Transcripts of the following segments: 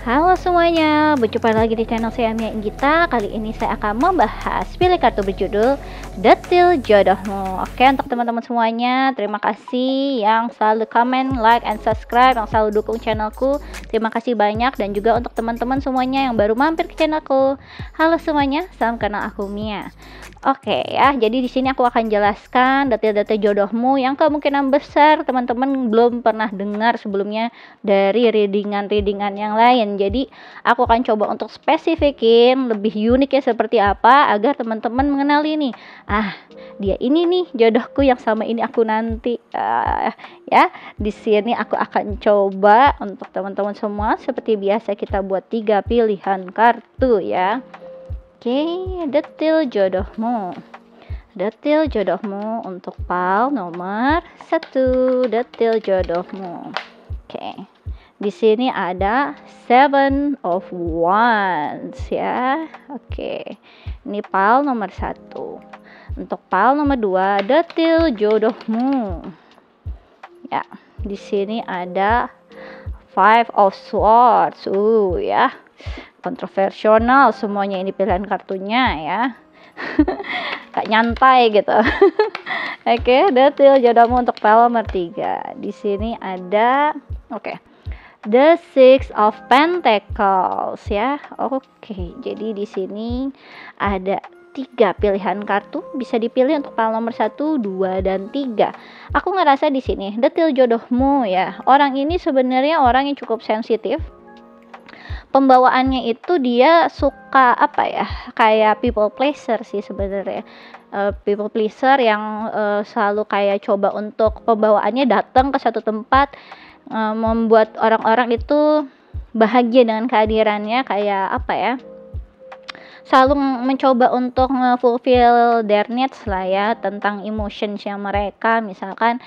Halo semuanya, berjumpa lagi di channel saya Mia Inggita. Kali ini saya akan membahas pilih kartu berjudul Detil Jodohmu. Oke, untuk teman-teman semuanya, terima kasih yang selalu komen, like, and subscribe, yang selalu dukung channelku. Terima kasih banyak, dan juga untuk teman-teman semuanya yang baru mampir ke channelku. Halo semuanya, salam kenal, aku Mia. Oke ya, jadi di sini aku akan jelaskan detil-detil jodohmu yang kemungkinan besar teman-teman belum pernah dengar sebelumnya dari readingan yang lain. Jadi aku akan coba untuk spesifikin lebih unik ya seperti apa agar teman-teman mengenali nih. Dia ini nih jodohku yang sama ini aku nanti. Ya, di sini aku akan coba untuk teman-teman semua seperti biasa kita buat 3 pilihan kartu ya. Oke, detil jodohmu. Detil jodohmu untuk pal nomor 1. Detil jodohmu. Oke. Di sini ada 7 of Wands ya. Oke. Ini pal nomor 1. Untuk pal nomor 2, detil jodohmu. Ya, di sini ada 5 of Swords. Ya. Kontroversial semuanya ini pilihan kartunya ya. Kayak nyantai gitu. Oke, detil jodohmu untuk pal nomor 3. Di sini ada The 6 of Pentacles ya. Oke, jadi di sini ada 3 pilihan kartu, bisa dipilih untuk pal nomor 1, 2, dan 3. Aku ngerasa di sini detil jodohmu ya. Orang ini sebenarnya orang yang cukup sensitif. Pembawaannya itu dia suka kayak people pleaser sih sebenarnya. People pleaser yang selalu kayak coba untuk pembawaannya datang ke satu tempat, membuat orang-orang itu bahagia dengan kehadirannya, kayak selalu mencoba untuk fulfill their needs lah ya, tentang emotionsnya mereka. Misalkan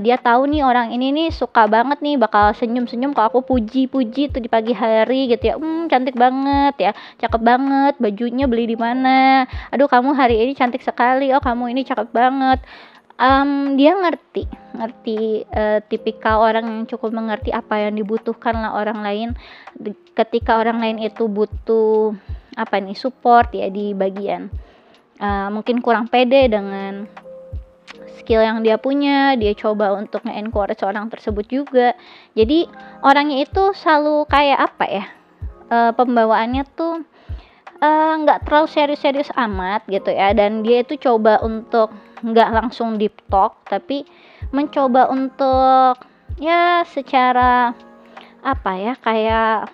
dia tahu nih orang ini nih suka banget nih, bakal senyum-senyum kalau aku puji-puji tuh di pagi hari gitu ya. Cantik banget ya, cakep banget, bajunya beli di mana, aduh kamu hari ini cantik sekali, oh kamu ini cakep banget. Dia ngerti tipikal orang yang cukup mengerti apa yang dibutuhkan lah orang lain ketika orang lain itu butuh support ya di bagian mungkin kurang pede dengan skill yang dia punya. Dia coba untuk nge-encourage orang tersebut juga. Jadi orangnya itu selalu kayak pembawaannya tuh nggak terlalu serius-serius amat gitu ya, dan dia itu coba untuk nggak langsung deep talk, tapi mencoba untuk ya secara kayak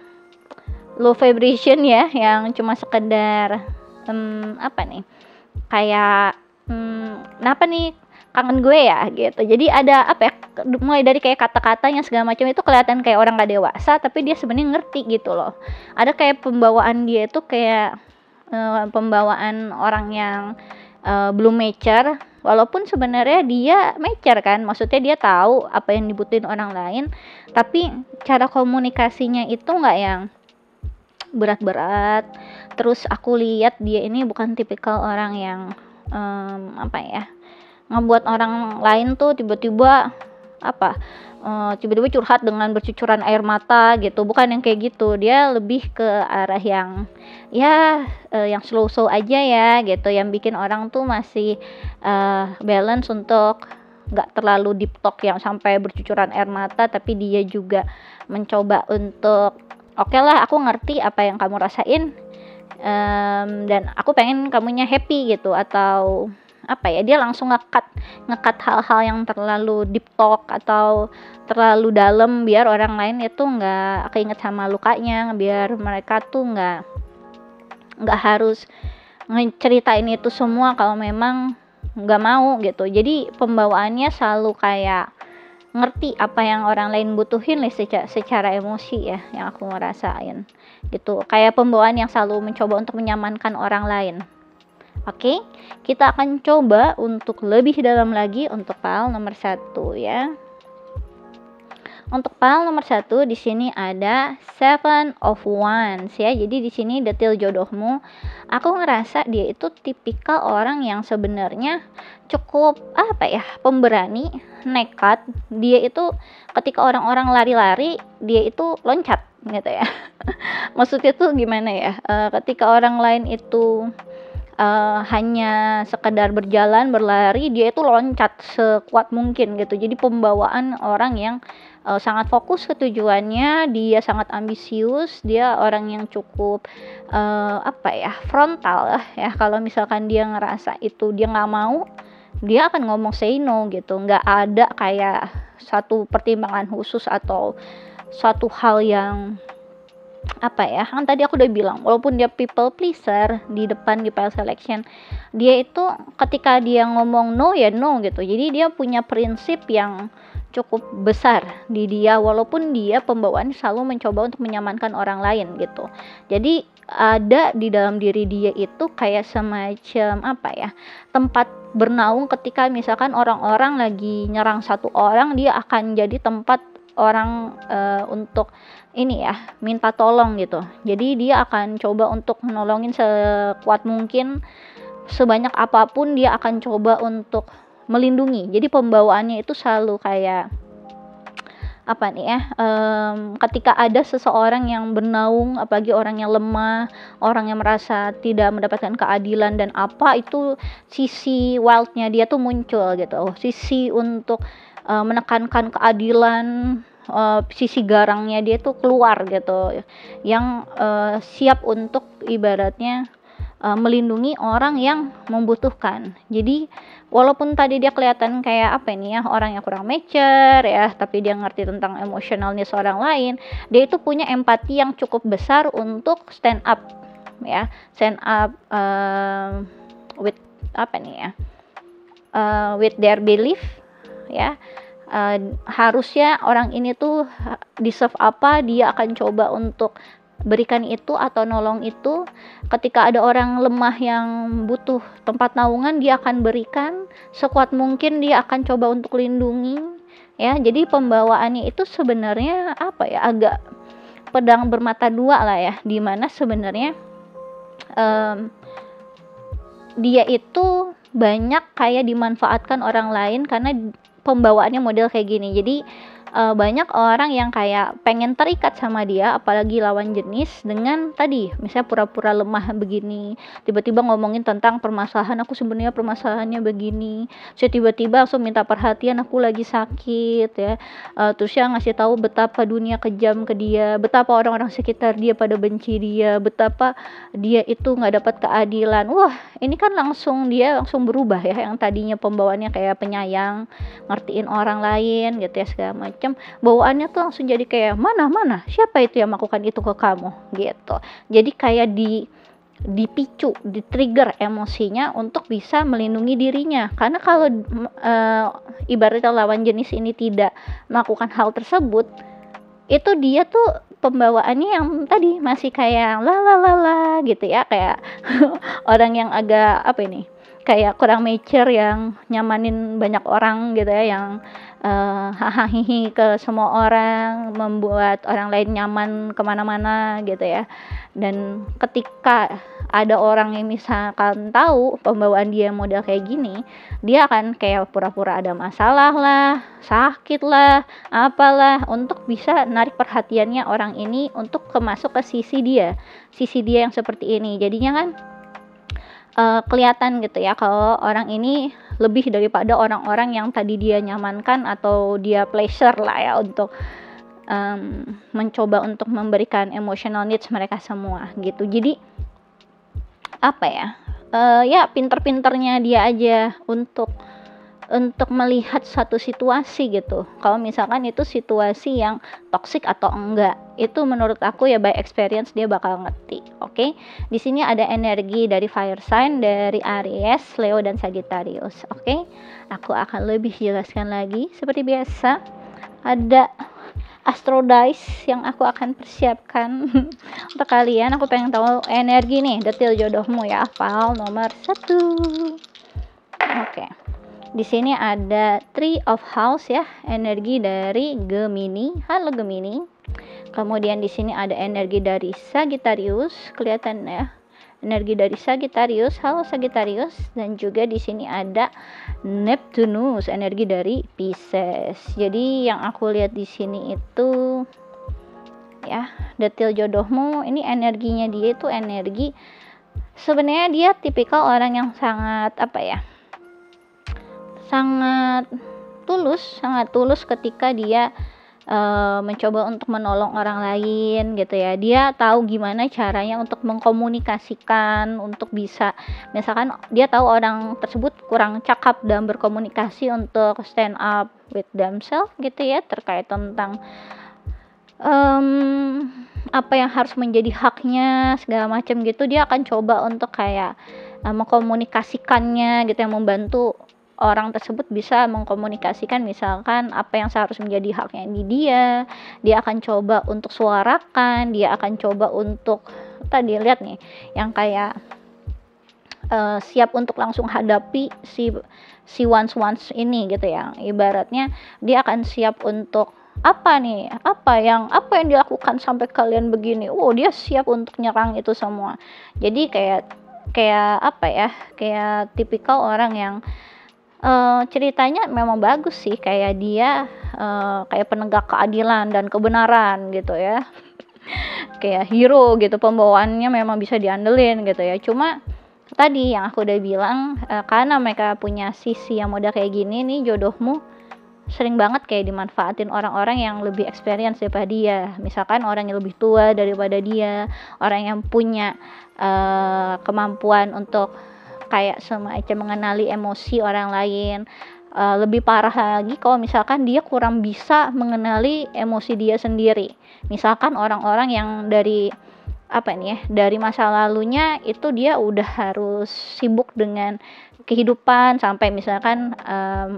low vibration ya, yang cuma sekedar kenapa nih kangen gue ya gitu. Jadi ada mulai dari kayak kata-katanya segala macam itu kelihatan kayak orang gak dewasa, tapi dia sebenarnya ngerti gitu loh. Ada kayak pembawaan dia itu kayak pembawaan orang yang belum mature, walaupun sebenarnya dia mature kan, maksudnya dia tahu apa yang dibutuhin orang lain, tapi cara komunikasinya itu nggak yang berat-berat. Terus aku lihat dia ini bukan tipikal orang yang ngebuat orang lain tuh tiba-tiba curhat dengan bercucuran air mata gitu, bukan yang kayak gitu. Dia lebih ke arah yang yang slow aja ya gitu, yang bikin orang tuh masih balance untuk nggak terlalu deep talk yang sampai bercucuran air mata, tapi dia juga mencoba untuk oke lah, aku ngerti apa yang kamu rasain, dan aku pengen kamunya happy gitu, atau dia langsung ngekat hal-hal yang terlalu deep talk atau terlalu dalam, biar orang lain itu nggak keinget sama lukanya, biar mereka tuh nggak harus ngeceritain itu semua kalau memang nggak mau gitu. Jadi pembawaannya selalu kayak ngerti apa yang orang lain butuhin secara emosi ya, yang aku ngerasain gitu. Kayak pembawaan yang selalu mencoba untuk menyamankan orang lain. Oke, kita akan coba untuk lebih dalam lagi untuk pal nomor 1 ya. Untuk pile nomor 1 di sini ada Seven of Wands ya. Jadi di sini detail jodohmu, aku ngerasa dia itu tipikal orang yang sebenarnya cukup apa ya, pemberani, nekat. Dia itu ketika orang-orang lari-lari, dia itu loncat gitu ya. Maksudnya tuh gimana ya? Ketika orang lain itu hanya sekedar berjalan berlari, dia itu loncat sekuat mungkin gitu. Jadi pembawaan orang yang sangat fokus ke tujuannya, dia sangat ambisius, dia orang yang cukup apa ya, frontal ya. Kalau misalkan dia ngerasa itu dia nggak mau, dia akan ngomong say no gitu. Nggak ada kayak satu pertimbangan khusus atau suatu hal yang apa ya, kan tadi aku udah bilang walaupun dia people pleaser di depan di file selection, dia itu ketika dia ngomong no ya no gitu. Jadi dia punya prinsip yang cukup besar di dia, walaupun dia pembawaan selalu mencoba untuk menyamankan orang lain gitu. Jadi ada di dalam diri dia itu kayak semacam apa ya, tempat bernaung. Ketika misalkan orang-orang lagi nyerang satu orang, dia akan jadi tempat orang untuk ini ya, minta tolong gitu. Jadi dia akan coba untuk menolongin sekuat mungkin, sebanyak apapun dia akan coba untuk melindungi. Jadi pembawaannya itu selalu kayak apa nih ya, ketika ada seseorang yang bernaung, apalagi orang yang lemah, orang yang merasa tidak mendapatkan keadilan dan apa, itu sisi wildnya dia tuh muncul gitu, sisi untuk menekankan keadilan, sisi garangnya dia tuh keluar gitu, yang siap untuk ibaratnya melindungi orang yang membutuhkan. Jadi walaupun tadi dia kelihatan kayak apa ini ya, orang yang kurang mature ya, tapi dia ngerti tentang emosionalnya seorang lain, dia itu punya empati yang cukup besar untuk stand up ya, stand up with apa nih ya, with their belief ya. Harusnya orang ini tuh deserve apa, dia akan coba untuk berikan itu atau nolong itu. Ketika ada orang lemah yang butuh tempat naungan, dia akan berikan sekuat mungkin, dia akan coba untuk lindungi ya. Jadi pembawaannya itu sebenarnya apa ya, agak pedang bermata dua lah ya, dimana sebenarnya dia itu banyak kayak dimanfaatkan orang lain karena pembawaannya model kayak gini. Jadi banyak orang yang kayak pengen terikat sama dia, apalagi lawan jenis, dengan tadi misalnya pura-pura lemah begini, tiba-tiba ngomongin tentang permasalahan, aku sebenarnya permasalahannya begini, saya tiba-tiba langsung minta perhatian, aku lagi sakit ya. Terus dia ngasih tahu betapa dunia kejam ke dia, betapa orang-orang sekitar dia pada benci dia, betapa dia itu nggak dapat keadilan. Wah, ini kan dia langsung berubah ya, yang tadinya pembawaannya kayak penyayang, ngertiin orang lain gitu ya segala macam, bawaannya tuh langsung jadi kayak mana siapa itu yang melakukan itu ke kamu gitu. Jadi kayak dipicu, di-trigger emosinya untuk bisa melindungi dirinya. Karena kalau ibaratnya lawan jenis ini tidak melakukan hal tersebut, itu dia tuh pembawaannya yang tadi masih kayak la gitu ya, kayak orang yang agak apa ini, kayak kurang mature, yang nyamanin banyak orang gitu ya, yang hahaha ke semua orang, membuat orang lain nyaman kemana-mana gitu ya. Dan ketika ada orang yang misalkan tahu pembawaan dia model kayak gini, dia akan kayak pura-pura ada masalah lah, sakit lah, apalah, untuk bisa narik perhatiannya orang ini untuk masuk ke sisi dia yang seperti ini. Jadinya kan kelihatan gitu ya kalau orang ini lebih daripada orang-orang yang tadi dia nyamankan atau dia pleasure lah ya, untuk mencoba untuk memberikan emotional needs mereka semua gitu. Jadi apa ya, ya pinter-pinternya dia aja untuk melihat satu situasi gitu. Kalau misalkan itu situasi yang toksik atau enggak, itu menurut aku ya by experience dia bakal ngerti. Oke. Di sini ada energi dari fire sign, dari Aries, Leo dan Sagittarius. Oke. Aku akan lebih jelaskan lagi seperti biasa. Ada astro dice yang aku akan persiapkan untuk kalian. Aku pengen tahu energi nih, detail jodohmu ya. File nomor 1. Oke. Di sini ada Three of House ya, energi dari Gemini. Halo Gemini. Kemudian di sini ada energi dari Sagittarius, kelihatan ya. Energi dari Sagittarius. Halo Sagittarius. Dan juga di sini ada Neptunus, energi dari Pisces. Jadi yang aku lihat di sini itu ya, detail jodohmu ini energinya dia itu energi, sebenarnya dia tipikal orang yang sangat sangat tulus ketika dia mencoba untuk menolong orang lain gitu ya. Dia tahu gimana caranya untuk mengkomunikasikan, untuk bisa, misalkan dia tahu orang tersebut kurang cakap dalam berkomunikasi, untuk stand up with themselves gitu ya, terkait tentang apa yang harus menjadi haknya segala macam gitu. Dia akan coba untuk kayak mengkomunikasikannya gitu, yang membantu orang tersebut bisa mengkomunikasikan misalkan apa yang seharusnya menjadi haknya di dia akan coba untuk suarakan, dia akan coba untuk tadi lihat nih yang kayak siap untuk langsung hadapi si once ini gitu ya, ibaratnya dia akan siap untuk apa yang dilakukan sampai kalian begini, dia siap untuk nyerang itu semua. Jadi kayak kayak tipikal orang yang ceritanya memang bagus sih, kayak dia kayak penegak keadilan dan kebenaran gitu ya. Kayak hero gitu, pembawaannya memang bisa diandelin gitu ya. Cuma tadi yang aku udah bilang, karena mereka punya sisi yang model kayak gini nih, jodohmu sering banget kayak dimanfaatin orang-orang yang lebih experience daripada dia. Misalkan orang yang lebih tua daripada dia, orang yang punya kemampuan untuk kayak semacam mengenali emosi orang lain. Lebih parah lagi kalau misalkan dia kurang bisa mengenali emosi dia sendiri. Misalkan orang-orang yang dari dari masa lalunya itu dia udah harus sibuk dengan kehidupan, sampai misalkan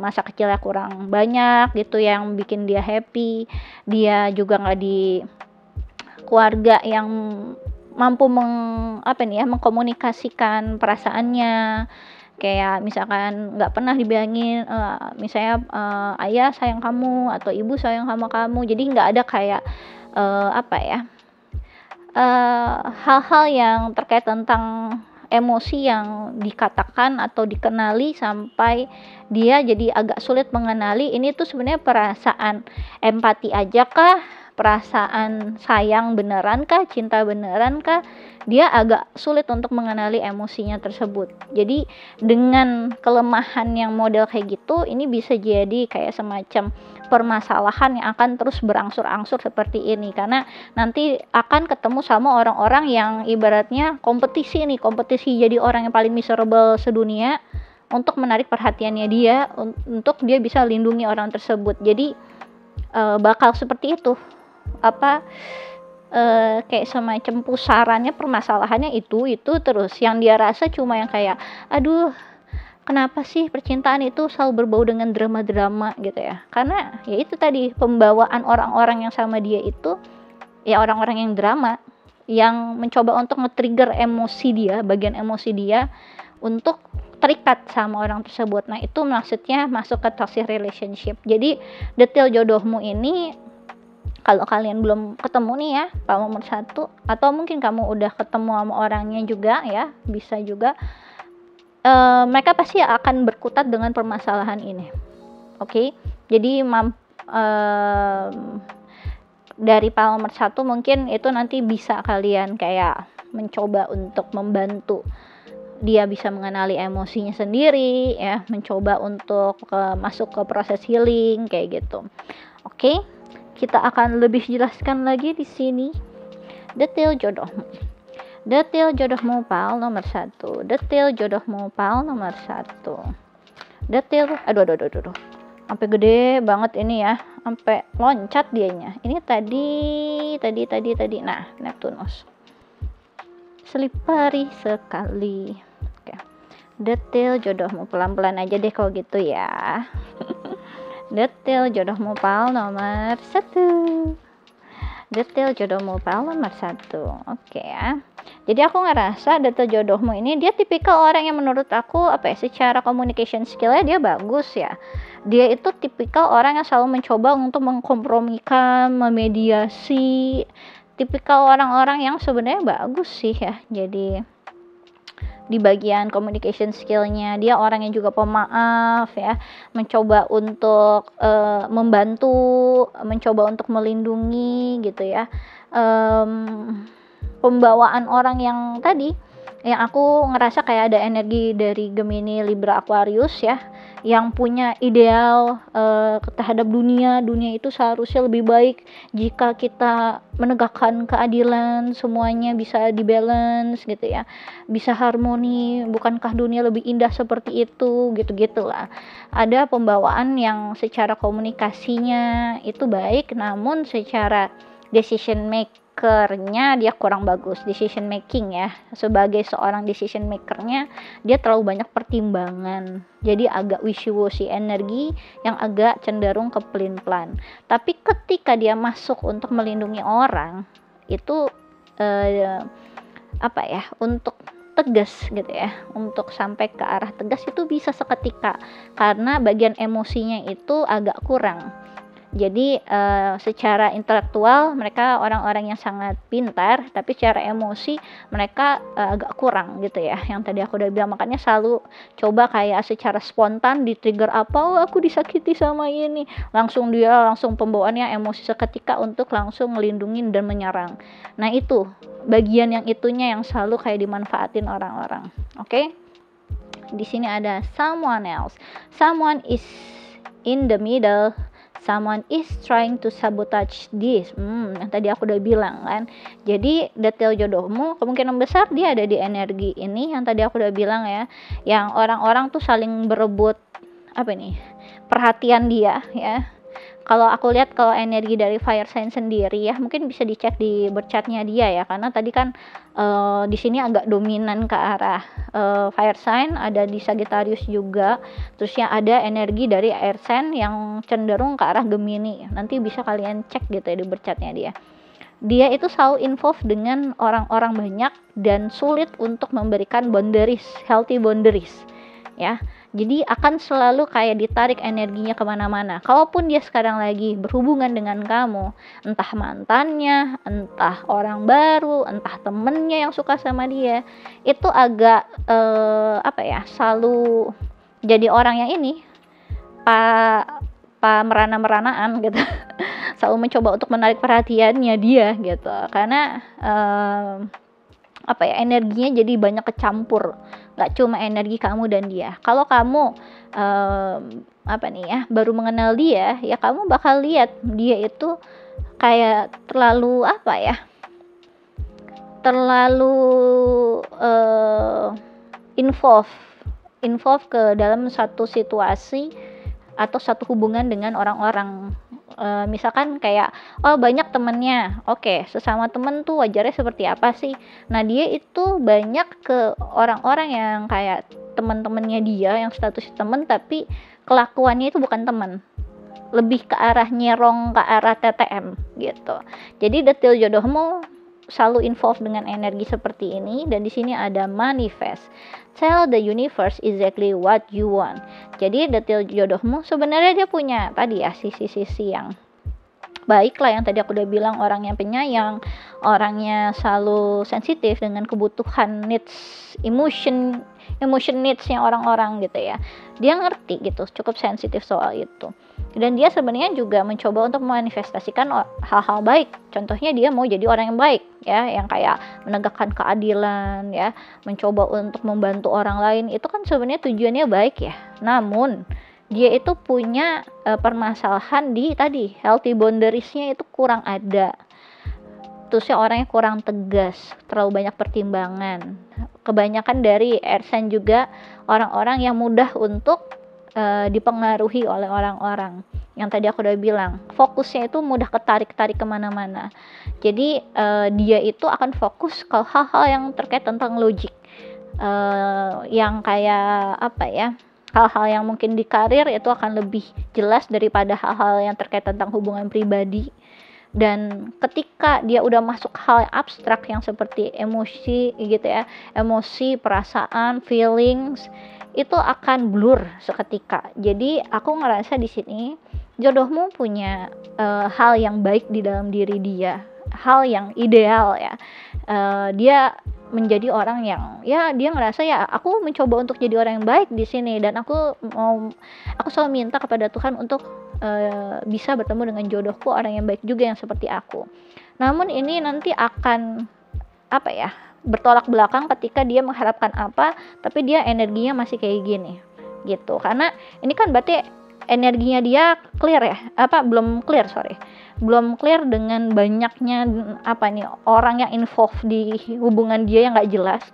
masa kecilnya kurang banyak gitu yang bikin dia happy, dia juga nggak di keluarga yang mampu mengkomunikasikan perasaannya, kayak misalkan nggak pernah dibilangin misalnya ayah sayang kamu atau ibu sayang sama kamu. Jadi nggak ada kayak hal-hal yang terkait tentang emosi yang dikatakan atau dikenali sampai dia jadi agak sulit mengenali ini tuh sebenarnya perasaan empati aja kah, perasaan sayang beneran kah, cinta beneran kah. Dia agak sulit untuk mengenali emosinya tersebut. Jadi dengan kelemahan yang model kayak gitu, ini bisa jadi kayak semacam permasalahan yang akan terus berangsur-angsur seperti ini, karena nanti akan ketemu sama orang-orang yang ibaratnya kompetisi jadi orang yang paling miserable sedunia untuk menarik perhatiannya dia, untuk dia bisa lindungi orang tersebut. Jadi bakal seperti itu, kayak semacam pusarannya, permasalahannya itu terus yang dia rasa cuma yang kayak aduh, kenapa sih percintaan itu selalu berbau dengan drama-drama gitu ya. Karena ya itu tadi, pembawaan orang-orang yang sama dia itu ya orang-orang yang drama, yang mencoba untuk nge-trigger emosi dia, bagian emosi dia untuk terikat sama orang tersebut. Nah itu maksudnya masuk ke toxic relationship. Jadi detail jodohmu ini, kalau kalian belum ketemu nih ya, Pak nomor 1, atau mungkin kamu udah ketemu sama orangnya juga ya, bisa juga mereka pasti akan berkutat dengan permasalahan ini. Oke? Jadi dari Pak nomor 1 mungkin itu nanti bisa kalian kayak mencoba untuk membantu dia bisa mengenali emosinya sendiri ya, mencoba untuk masuk ke proses healing kayak gitu. Oke? Kita akan lebih jelaskan lagi di sini detail jodohmu. Detail jodohmu Pal nomor 1. Detail jodohmu Pal nomor 1. Detail aduh. Sampai gede banget ini ya, sampai loncat dianya. Ini tadi. Nah, Neptunus. Slippery sekali. Oke. Detail jodohmu, pelan-pelan aja deh kalau gitu ya. Detail jodohmu Pal nomor 1. Detail jodohmu Pak nomor 1. Oke ya. Jadi aku ngerasa detail jodohmu ini dia tipikal orang yang menurut aku secara communication skillnya dia bagus ya. Dia itu tipikal orang yang selalu mencoba untuk mengkompromikan, memediasi. Tipikal orang-orang yang sebenarnya bagus sih ya. Jadi di bagian communication skillnya dia orang yang juga pemaaf ya, mencoba untuk membantu, mencoba untuk melindungi gitu ya. Pembawaan orang yang tadi yang aku ngerasa kayak ada energi dari Gemini, Libra, Aquarius ya, yang punya ideal terhadap dunia itu seharusnya lebih baik jika kita menegakkan keadilan, semuanya bisa dibalance gitu ya, bisa harmoni, bukankah dunia lebih indah seperti itu, gitu-gitulah. Ada pembawaan yang secara komunikasinya itu baik, namun secara decision makernya dia kurang bagus, decision making ya. Sebagai seorang decision makernya dia terlalu banyak pertimbangan, jadi agak wishy-washy, energi yang agak cenderung ke pelin-pelan. Tapi ketika dia masuk untuk melindungi orang itu untuk tegas gitu ya, untuk sampai ke arah tegas itu bisa seketika karena bagian emosinya itu agak kurang. Jadi secara intelektual mereka orang-orang yang sangat pintar, tapi secara emosi mereka agak kurang gitu ya. Yang tadi aku udah bilang, makanya selalu coba kayak secara spontan di trigger apa, oh aku disakiti sama ini, langsung pembawaannya emosi seketika untuk langsung ngelindungin dan menyerang. Nah itu bagian yang itunya yang selalu kayak dimanfaatin orang-orang. Oke? Di sini ada someone else. Someone is in the middle. Someone is trying to sabotage this. Yang tadi aku udah bilang kan. Jadi detail jodohmu kemungkinan besar dia ada di energi ini yang tadi aku udah bilang ya. Yang orang-orang tuh saling berebut perhatian dia ya. Kalau aku lihat kalau energi dari fire sign sendiri ya, mungkin bisa dicek di bercatnya dia ya, karena tadi kan di sini agak dominan ke arah fire sign, ada di Sagittarius juga, terusnya ada energi dari air sign yang cenderung ke arah Gemini. Nanti bisa kalian cek gitu ya di bercatnya dia. Dia itu selalu involved dengan orang-orang banyak dan sulit untuk memberikan boundaries, healthy boundaries ya. Jadi akan selalu kayak ditarik energinya kemana-mana. Kalaupun dia sekarang lagi berhubungan dengan kamu, entah mantannya, entah orang baru, entah temennya yang suka sama dia, itu agak selalu jadi orang yang ini merana-meranaan gitu. Selalu mencoba untuk menarik perhatiannya dia gitu. Karena energinya jadi banyak kecampur, nggak cuma energi kamu dan dia. Kalau kamu baru mengenal dia ya, kamu bakal lihat dia itu kayak terlalu involve ke dalam satu situasi atau satu hubungan dengan orang-orang. Misalkan kayak banyak temennya, oke, sesama temen tuh wajarnya seperti apa sih. Nah dia itu banyak ke orang-orang yang kayak teman-temannya dia yang status temen tapi kelakuannya itu bukan teman, lebih ke arah nyerong, ke arah TTM gitu. Jadi detail jodohmu selalu involved dengan energi seperti ini. Dan di sini ada manifest. Tell the universe exactly what you want. Jadi detail jodohmu sebenarnya dia punya tadi ya sisi-sisi yang baik lah, yang tadi aku udah bilang, orang yang penyayang, orangnya selalu sensitif dengan kebutuhan emotion needs-nya orang-orang gitu ya. Dia ngerti gitu, cukup sensitif soal itu. Dan dia sebenarnya juga mencoba untuk memanifestasikan hal-hal baik. Contohnya dia mau jadi orang yang baik ya, yang kayak menegakkan keadilan ya, mencoba untuk membantu orang lain. Itu kan sebenarnya tujuannya baik ya. Namun dia itu punya permasalahan di tadi healthy boundaries-nya itu kurang ada. Terusnya orangnya kurang tegas, terlalu banyak pertimbangan. Kebanyakan dari air sign juga orang-orang yang mudah untuk dipengaruhi oleh orang-orang. Yang tadi aku udah bilang, fokusnya itu mudah ketarik-tarik kemana-mana. Jadi dia itu akan fokus ke hal-hal yang terkait tentang logik, yang kayak hal-hal yang mungkin di karir itu akan lebih jelas daripada hal-hal yang terkait tentang hubungan pribadi. Dan ketika dia udah masuk hal abstrak yang seperti emosi gitu ya, emosi, perasaan, feelings, itu akan blur seketika. Jadi aku ngerasa di sini jodohmu punya hal yang baik di dalam diri dia, hal yang ideal ya. Dia menjadi orang yang ya dia ngerasa ya aku mencoba untuk jadi orang yang baik di sini, dan aku selalu minta kepada Tuhan untuk bisa bertemu dengan jodohku, orang yang baik juga yang seperti aku. Namun ini nanti akan apa ya, bertolak belakang ketika dia mengharapkan apa tapi dia energinya masih kayak gini gitu. Karena ini kan berarti energinya dia clear ya, belum clear dengan banyaknya orang yang involved di hubungan dia yang nggak jelas.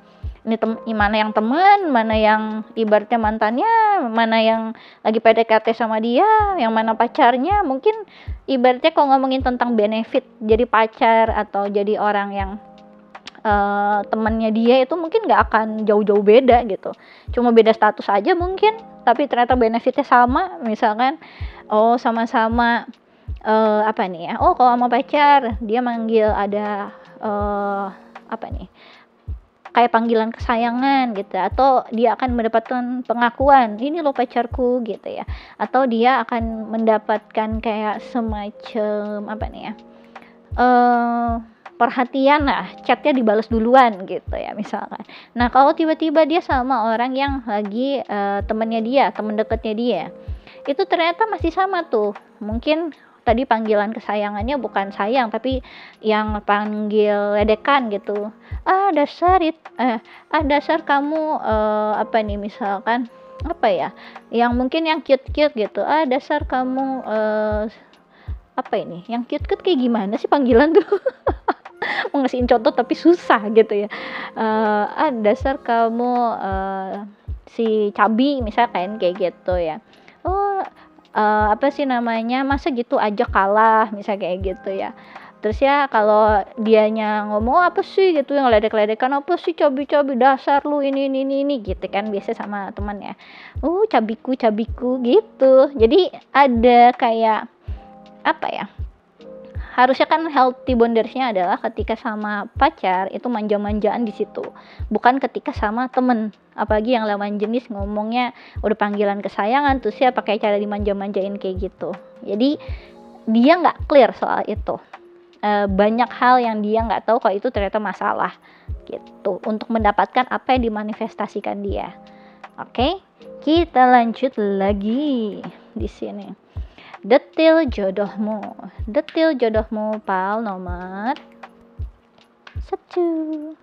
Ini mana yang teman, mana yang ibaratnya mantannya, mana yang lagi PDKT sama dia, yang mana pacarnya. Mungkin ibaratnya kalau ngomongin tentang benefit jadi pacar atau jadi orang yang temannya dia, itu mungkin nggak akan jauh-jauh beda gitu, cuma beda status aja mungkin, tapi ternyata benefitnya sama. Misalkan sama-sama kalau sama pacar dia manggil ada kayak panggilan kesayangan gitu, atau dia akan mendapatkan pengakuan ini lo pacarku gitu ya, atau dia akan mendapatkan kayak semacam perhatian lah, chatnya dibalas duluan gitu ya misalkan. Nah kalau tiba-tiba dia sama orang yang lagi teman dekatnya dia, itu ternyata masih sama tuh, mungkin tadi panggilan kesayangannya bukan sayang tapi yang panggil ledekan gitu, dasar kamu misalkan yang mungkin yang cute gitu, dasar kamu yang cute kayak gimana sih panggilan tuh mau ngasihin contoh tapi susah gitu ya. Dasar kamu si cabi misalkan kayak gitu ya. Masa gitu aja kalah misal kayak gitu ya. Terus ya kalau dianya ngomong apa sih gitu, yang ledek-ledekan, apa sih cabi-cabi, dasar lu ini gitu kan biasa sama teman ya. Cabiku gitu. Jadi ada kayak harusnya kan healthy boundariesnya adalah ketika sama pacar itu manja-manjaan di situ, bukan ketika sama temen, apalagi yang lawan jenis ngomongnya udah panggilan kesayangan terus ya pakai cara dimanja-manjain kayak gitu. Jadi dia nggak clear soal itu, banyak hal yang dia nggak tahu kalau itu ternyata masalah gitu untuk mendapatkan apa yang dimanifestasikan dia. Oke, kita lanjut lagi di sini. Detail jodohmu pal nomor 1.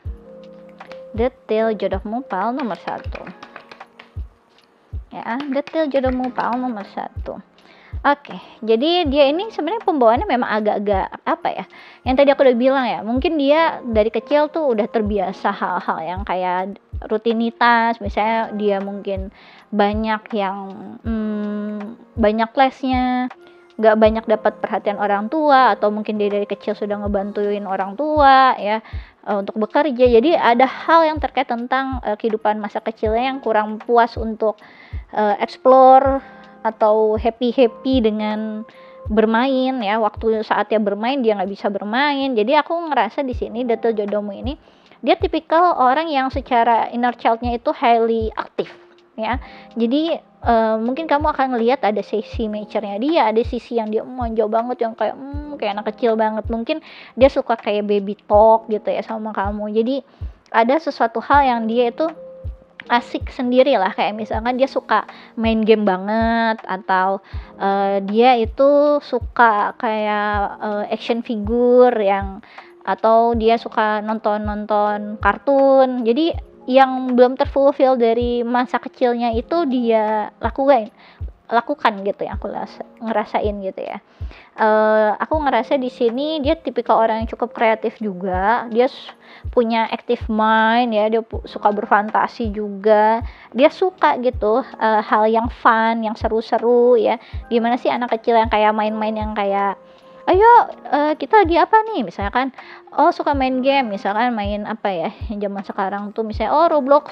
Detail jodohmu pal nomor 1 ya, detail jodohmu pal nomor 1. Oke, jadi dia ini sebenarnya pembawaannya memang agak-agak yang tadi aku udah bilang ya, mungkin dia dari kecil tuh udah terbiasa hal-hal yang kayak rutinitas, misalnya dia mungkin banyak lesnya, nggak banyak dapat perhatian orang tua, atau mungkin dia dari kecil sudah ngebantuin orang tua ya untuk bekerja. Jadi ada hal yang terkait tentang kehidupan masa kecilnya yang kurang puas untuk explore atau happy dengan bermain ya. Waktu saatnya bermain dia nggak bisa bermain. Jadi aku ngerasa di sini detail jodohmu ini dia tipikal orang yang secara inner child-nya itu highly aktif ya. Jadi mungkin kamu akan ngelihat ada sisi nature-nya dia, ada sisi yang dia manja banget, yang kayak anak kecil banget. Mungkin dia suka kayak baby talk gitu ya sama kamu. Jadi ada sesuatu hal yang dia itu asik sendiri lah, kayak misalkan dia suka main game banget, atau dia itu suka kayak action figure atau dia suka nonton kartun. Jadi yang belum terfulfill dari masa kecilnya itu dia lakukan gitu ya, aku ngerasain gitu ya. Aku ngerasa di sini dia tipikal orang yang cukup kreatif juga, dia punya active mind ya, dia suka berfantasi juga, dia suka gitu hal yang fun, yang seru-seru ya. Gimana sih anak kecil yang kayak main-main yang kayak ayo kita lagi apa nih, misalkan suka main game, misalkan main yang zaman sekarang tuh misalnya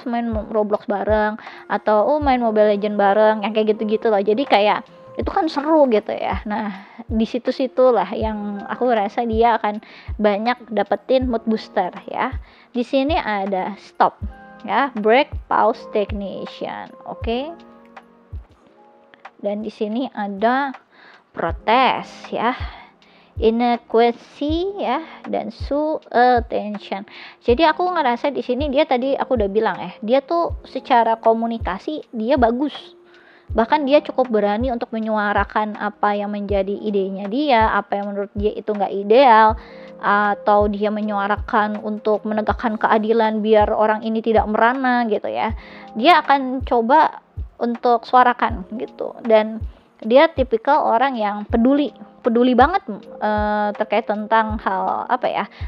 main Roblox bareng, atau main Mobile Legend bareng, yang kayak gitu-gitu loh. Jadi kayak itu kan seru gitu ya. Nah di situ-situ lah yang aku rasa dia akan banyak dapetin mood booster ya. Di sini ada stop ya, break, pause, technician, oke. Dan di sini ada protes ya, inadequacy ya, dan attention. Jadi aku ngerasa di sini dia tadi aku udah bilang dia tuh secara komunikasi dia bagus. Bahkan dia cukup berani untuk menyuarakan apa yang menjadi idenya dia, apa yang menurut dia itu nggak ideal, atau dia menyuarakan untuk menegakkan keadilan biar orang ini tidak merana gitu ya. Dia akan coba untuk suarakan gitu, dan dia tipikal orang yang peduli banget terkait tentang hal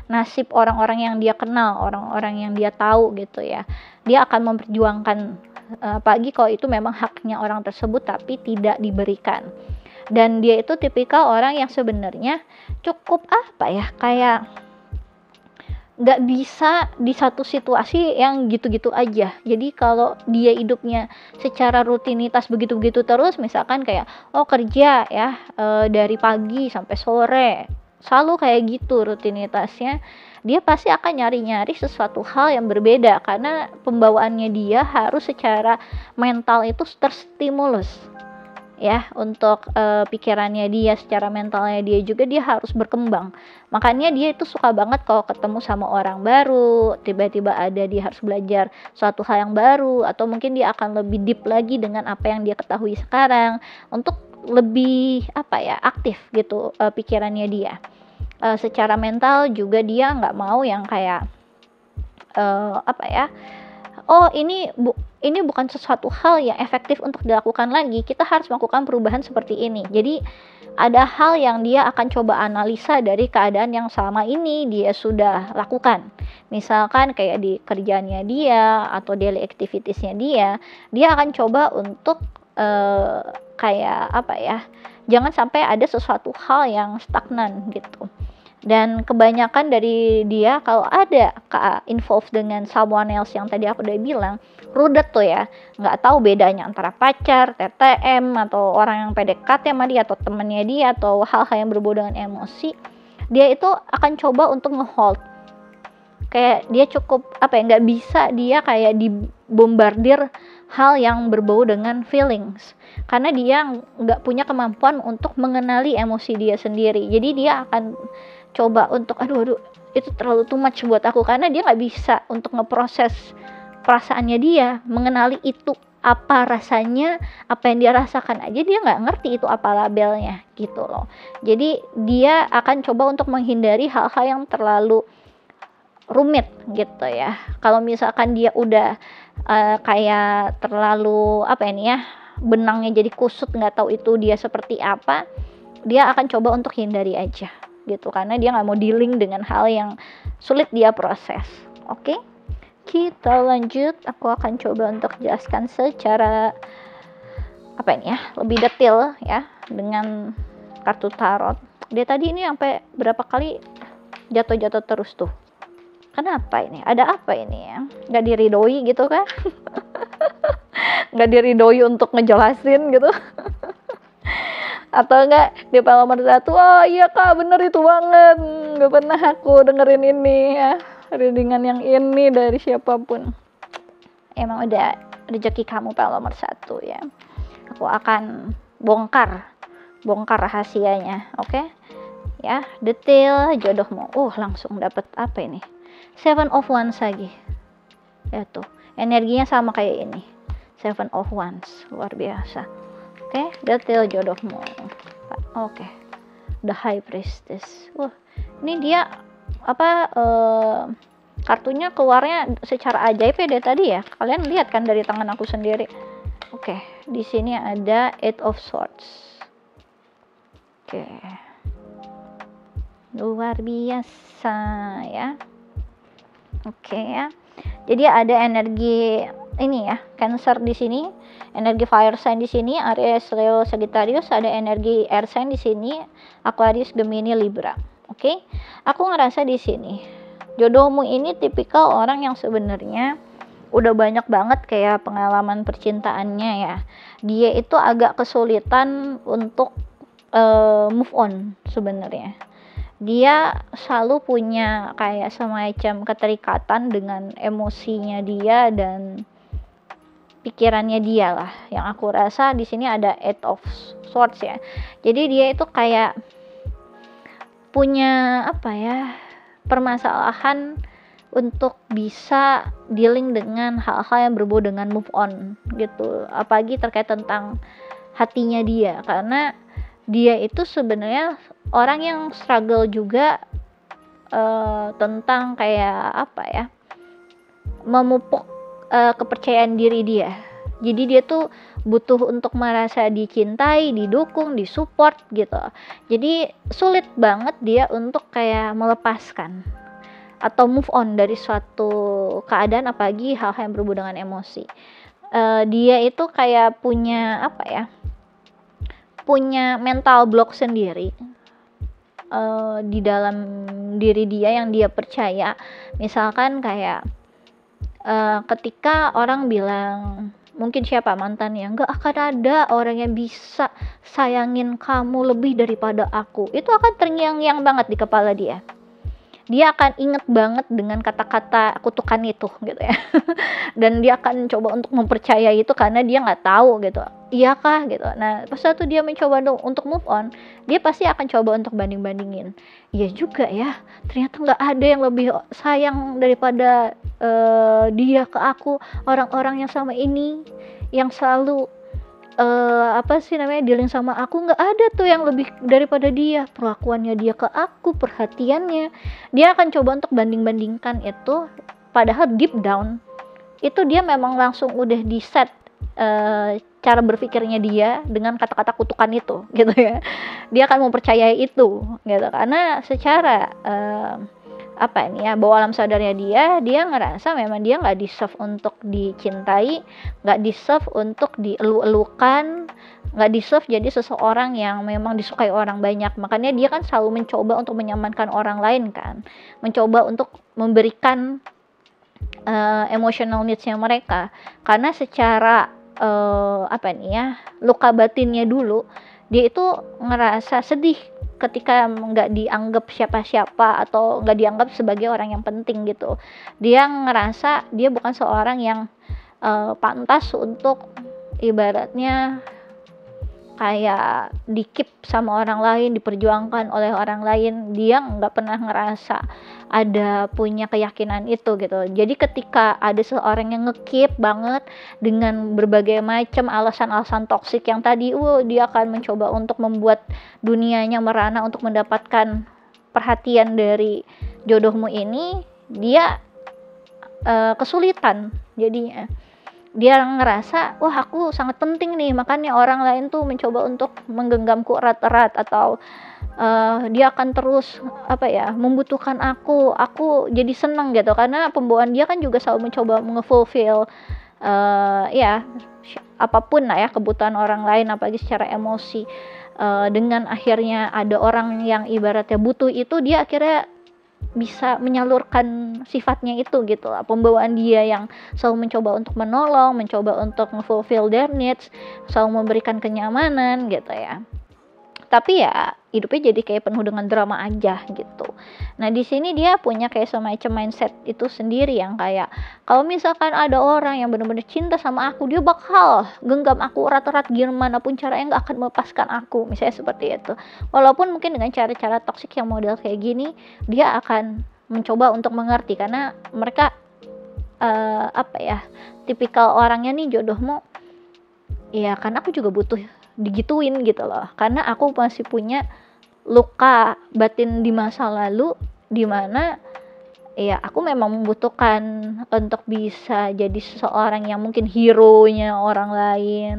nasib orang-orang yang dia kenal, orang-orang yang dia tahu gitu ya. Dia akan memperjuangkan apalagi kalau itu memang haknya orang tersebut tapi tidak diberikan. Dan dia itu tipikal orang yang sebenarnya cukup kayak nggak bisa di satu situasi yang gitu-gitu aja. Jadi kalau dia hidupnya secara rutinitas begitu-begitu terus, misalkan kayak kerja ya dari pagi sampai sore, selalu kayak gitu rutinitasnya, dia pasti akan nyari-nyari sesuatu hal yang berbeda karena pembawaannya dia harus secara mental itu terstimulus ya, untuk pikirannya dia, secara mentalnya dia juga dia harus berkembang. Makanya dia itu suka banget kalau ketemu sama orang baru, tiba-tiba dia harus belajar suatu hal yang baru, atau mungkin dia akan lebih deep lagi dengan apa yang dia ketahui sekarang untuk lebih aktif gitu pikirannya dia. Secara mental juga dia nggak mau yang kayak ini bukan sesuatu hal yang efektif untuk dilakukan lagi, kita harus melakukan perubahan seperti ini. Jadi ada hal yang dia akan coba analisa dari keadaan yang selama ini dia sudah lakukan. Misalkan kayak di kerjaannya dia atau daily activitiesnya dia akan coba untuk jangan sampai ada sesuatu hal yang stagnan gitu. Dan kebanyakan dari dia kalau ada involved dengan someone else yang tadi aku udah bilang, rudet tuh ya, nggak tahu bedanya antara pacar, TTM, atau orang yang PDKT sama dia, atau temennya dia, atau hal-hal yang berbau dengan emosi. Dia itu akan coba untuk ngehold, kayak dia cukup nggak bisa dia kayak dibombardir hal yang berbau dengan feelings, karena dia nggak punya kemampuan untuk mengenali emosi dia sendiri. Jadi dia akan coba untuk aduh itu terlalu too much buat aku, karena dia nggak bisa untuk ngeproses perasaannya dia, mengenali itu apa rasanya, apa yang dia rasakan aja dia nggak ngerti itu apa labelnya gitu loh. Jadi dia akan coba untuk menghindari hal-hal yang terlalu rumit gitu ya. Kalau misalkan dia udah kayak terlalu benangnya jadi kusut, nggak tahu itu dia seperti apa, dia akan coba untuk hindari aja gitu, karena dia nggak mau dealing dengan hal yang sulit dia proses. Oke, kita lanjut. Aku akan coba untuk jelaskan secara lebih detail ya dengan kartu tarot. Dia tadi ini sampai berapa kali jatuh-jatuh terus tuh. Kenapa ini? Ada apa ini ya? Nggak diridoi gitu kan? Nggak diridoi untuk ngejelasin gitu. Atau enggak di nomor 1, oh iya kak bener itu banget, nggak pernah aku dengerin ini ya, readingan yang ini dari siapapun. Emang udah rezeki kamu nomor 1 ya. Aku akan bongkar rahasianya, oke? Ya, detail jodohmu. Langsung dapet apa ini? 7 of Wands lagi. Ya tuh, energinya sama kayak ini. 7 of Wands, luar biasa. Oke, detail jodohmu. Oke. The High Priestess. Ini dia kartunya keluarnya secara ajaib ya dari tadi ya. Kalian lihat kan dari tangan aku sendiri. Oke, di sini ada 8 of Swords. Oke. Luar biasa ya. Oke ya. Jadi ada energi ini ya, Cancer di sini, energi fire sign di sini, Aries, Leo, Sagittarius, ada energi air sign di sini, Aquarius, Gemini, Libra. Oke. Aku ngerasa di sini jodohmu ini tipikal orang yang sebenarnya udah banyak banget kayak pengalaman percintaannya ya. Dia itu agak kesulitan untuk move on sebenarnya. Dia selalu punya kayak semacam keterikatan dengan emosinya dia dan pikirannya dia lah. Yang aku rasa di sini ada Eight of Swords ya. Jadi dia itu kayak punya permasalahan untuk bisa dealing dengan hal-hal yang berbau dengan move on gitu. Apalagi terkait tentang hatinya dia, karena dia itu sebenarnya orang yang struggle juga tentang kayak memupuk kepercayaan diri dia. Jadi dia tuh butuh untuk merasa dicintai, didukung, disupport gitu. Jadi sulit banget dia untuk kayak melepaskan atau move on dari suatu keadaan, apalagi hal-hal yang berhubungan dengan emosi. Dia itu kayak punya punya mental block sendiri di dalam diri dia yang dia percaya. Misalkan kayak ketika orang bilang, mungkin siapa mantannya, nggak akan ada orang yang bisa sayangin kamu lebih daripada aku, itu akan terngiang-ngiang banget di kepala dia. Dia akan inget banget dengan kata-kata kutukan itu gitu ya. Dan dia akan coba untuk mempercayai itu karena dia nggak tahu gitu, iya kah gitu. Nah pas satu dia mencoba untuk move on, dia pasti akan coba untuk banding-bandingin, iya juga ya, ternyata nggak ada yang lebih sayang daripada dia ke aku. Orang-orang yang sama ini yang selalu dealing sama aku, nggak ada tuh yang lebih daripada dia. Perlakuannya dia ke aku, perhatiannya, dia akan coba untuk banding-bandingkan itu. Padahal deep down itu dia memang langsung udah di set cara berpikirnya dia dengan kata-kata kutukan itu gitu ya. Dia akan mempercayai itu gitu, karena secara bawah alam sadarnya dia ngerasa memang dia nggak deserve untuk dicintai, nggak deserve untuk dielu-elukan, nggak deserve jadi seseorang yang memang disukai orang banyak. Makanya dia kan selalu mencoba untuk menyamankan orang lain kan, mencoba untuk memberikan emotional needs-nya mereka. Karena secara luka batinnya dulu, dia itu ngerasa sedih ketika nggak dianggap siapa-siapa atau nggak dianggap sebagai orang yang penting gitu. Dia ngerasa dia bukan seorang yang pantas untuk ibaratnya kayak dikip sama orang lain, diperjuangkan oleh orang lain. Dia nggak pernah ngerasa ada punya keyakinan itu gitu. Jadi ketika ada seorang yang ngekip banget dengan berbagai macam alasan-alasan toksik yang tadi, dia akan mencoba untuk membuat dunianya merana untuk mendapatkan perhatian dari jodohmu ini. Dia kesulitan jadinya. Dia ngerasa, wah aku sangat penting nih, makanya orang lain tuh mencoba untuk menggenggamku erat-erat, atau dia akan terus membutuhkan aku jadi seneng gitu, karena pembawaan dia kan juga selalu mencoba nge-fulfill apapun lah ya kebutuhan orang lain, apalagi secara emosi. Dengan akhirnya ada orang yang ibaratnya butuh itu, dia akhirnya bisa menyalurkan sifatnya itu gitu lah. Pembawaan dia yang selalu mencoba untuk menolong, mencoba untuk nge-fulfill their needs, selalu memberikan kenyamanan gitu ya. Tapi ya hidupnya jadi kayak penuh dengan drama aja gitu. Nah di sini dia punya kayak semacam mindset itu sendiri yang kayak, kalau misalkan ada orang yang benar-benar cinta sama aku, dia bakal genggam aku erat-erat gimana pun caranya, nggak akan melepaskan aku, misalnya seperti itu. Walaupun mungkin dengan cara-cara toksik yang model kayak gini, dia akan mencoba untuk mengerti, karena mereka tipikal orangnya nih, jodohmu ya kan aku juga butuh digituin gitu loh, karena aku masih punya luka batin di masa lalu, dimana ya aku memang membutuhkan untuk bisa jadi seseorang yang mungkin hero-nya orang lain,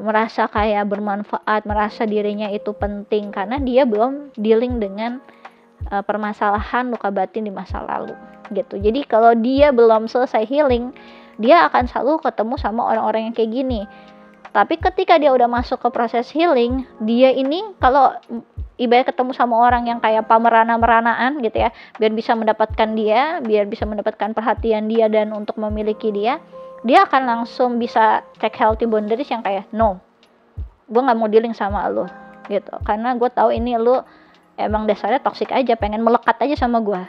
merasa kayak bermanfaat, merasa dirinya itu penting, karena dia belum dealing dengan permasalahan luka batin di masa lalu gitu. Jadi kalau dia belum selesai healing, dia akan selalu ketemu sama orang-orang yang kayak gini. Tapi ketika dia udah masuk ke proses healing, dia ini kalau ibarat ketemu sama orang yang kayak pemerana-meranaan gitu ya, biar bisa mendapatkan dia, biar bisa mendapatkan perhatian dia dan untuk memiliki dia akan langsung bisa take healthy boundaries yang kayak, no, gue gak mau dealing sama lo gitu, karena gue tahu ini lu emang dasarnya toksik aja, pengen melekat aja sama gue,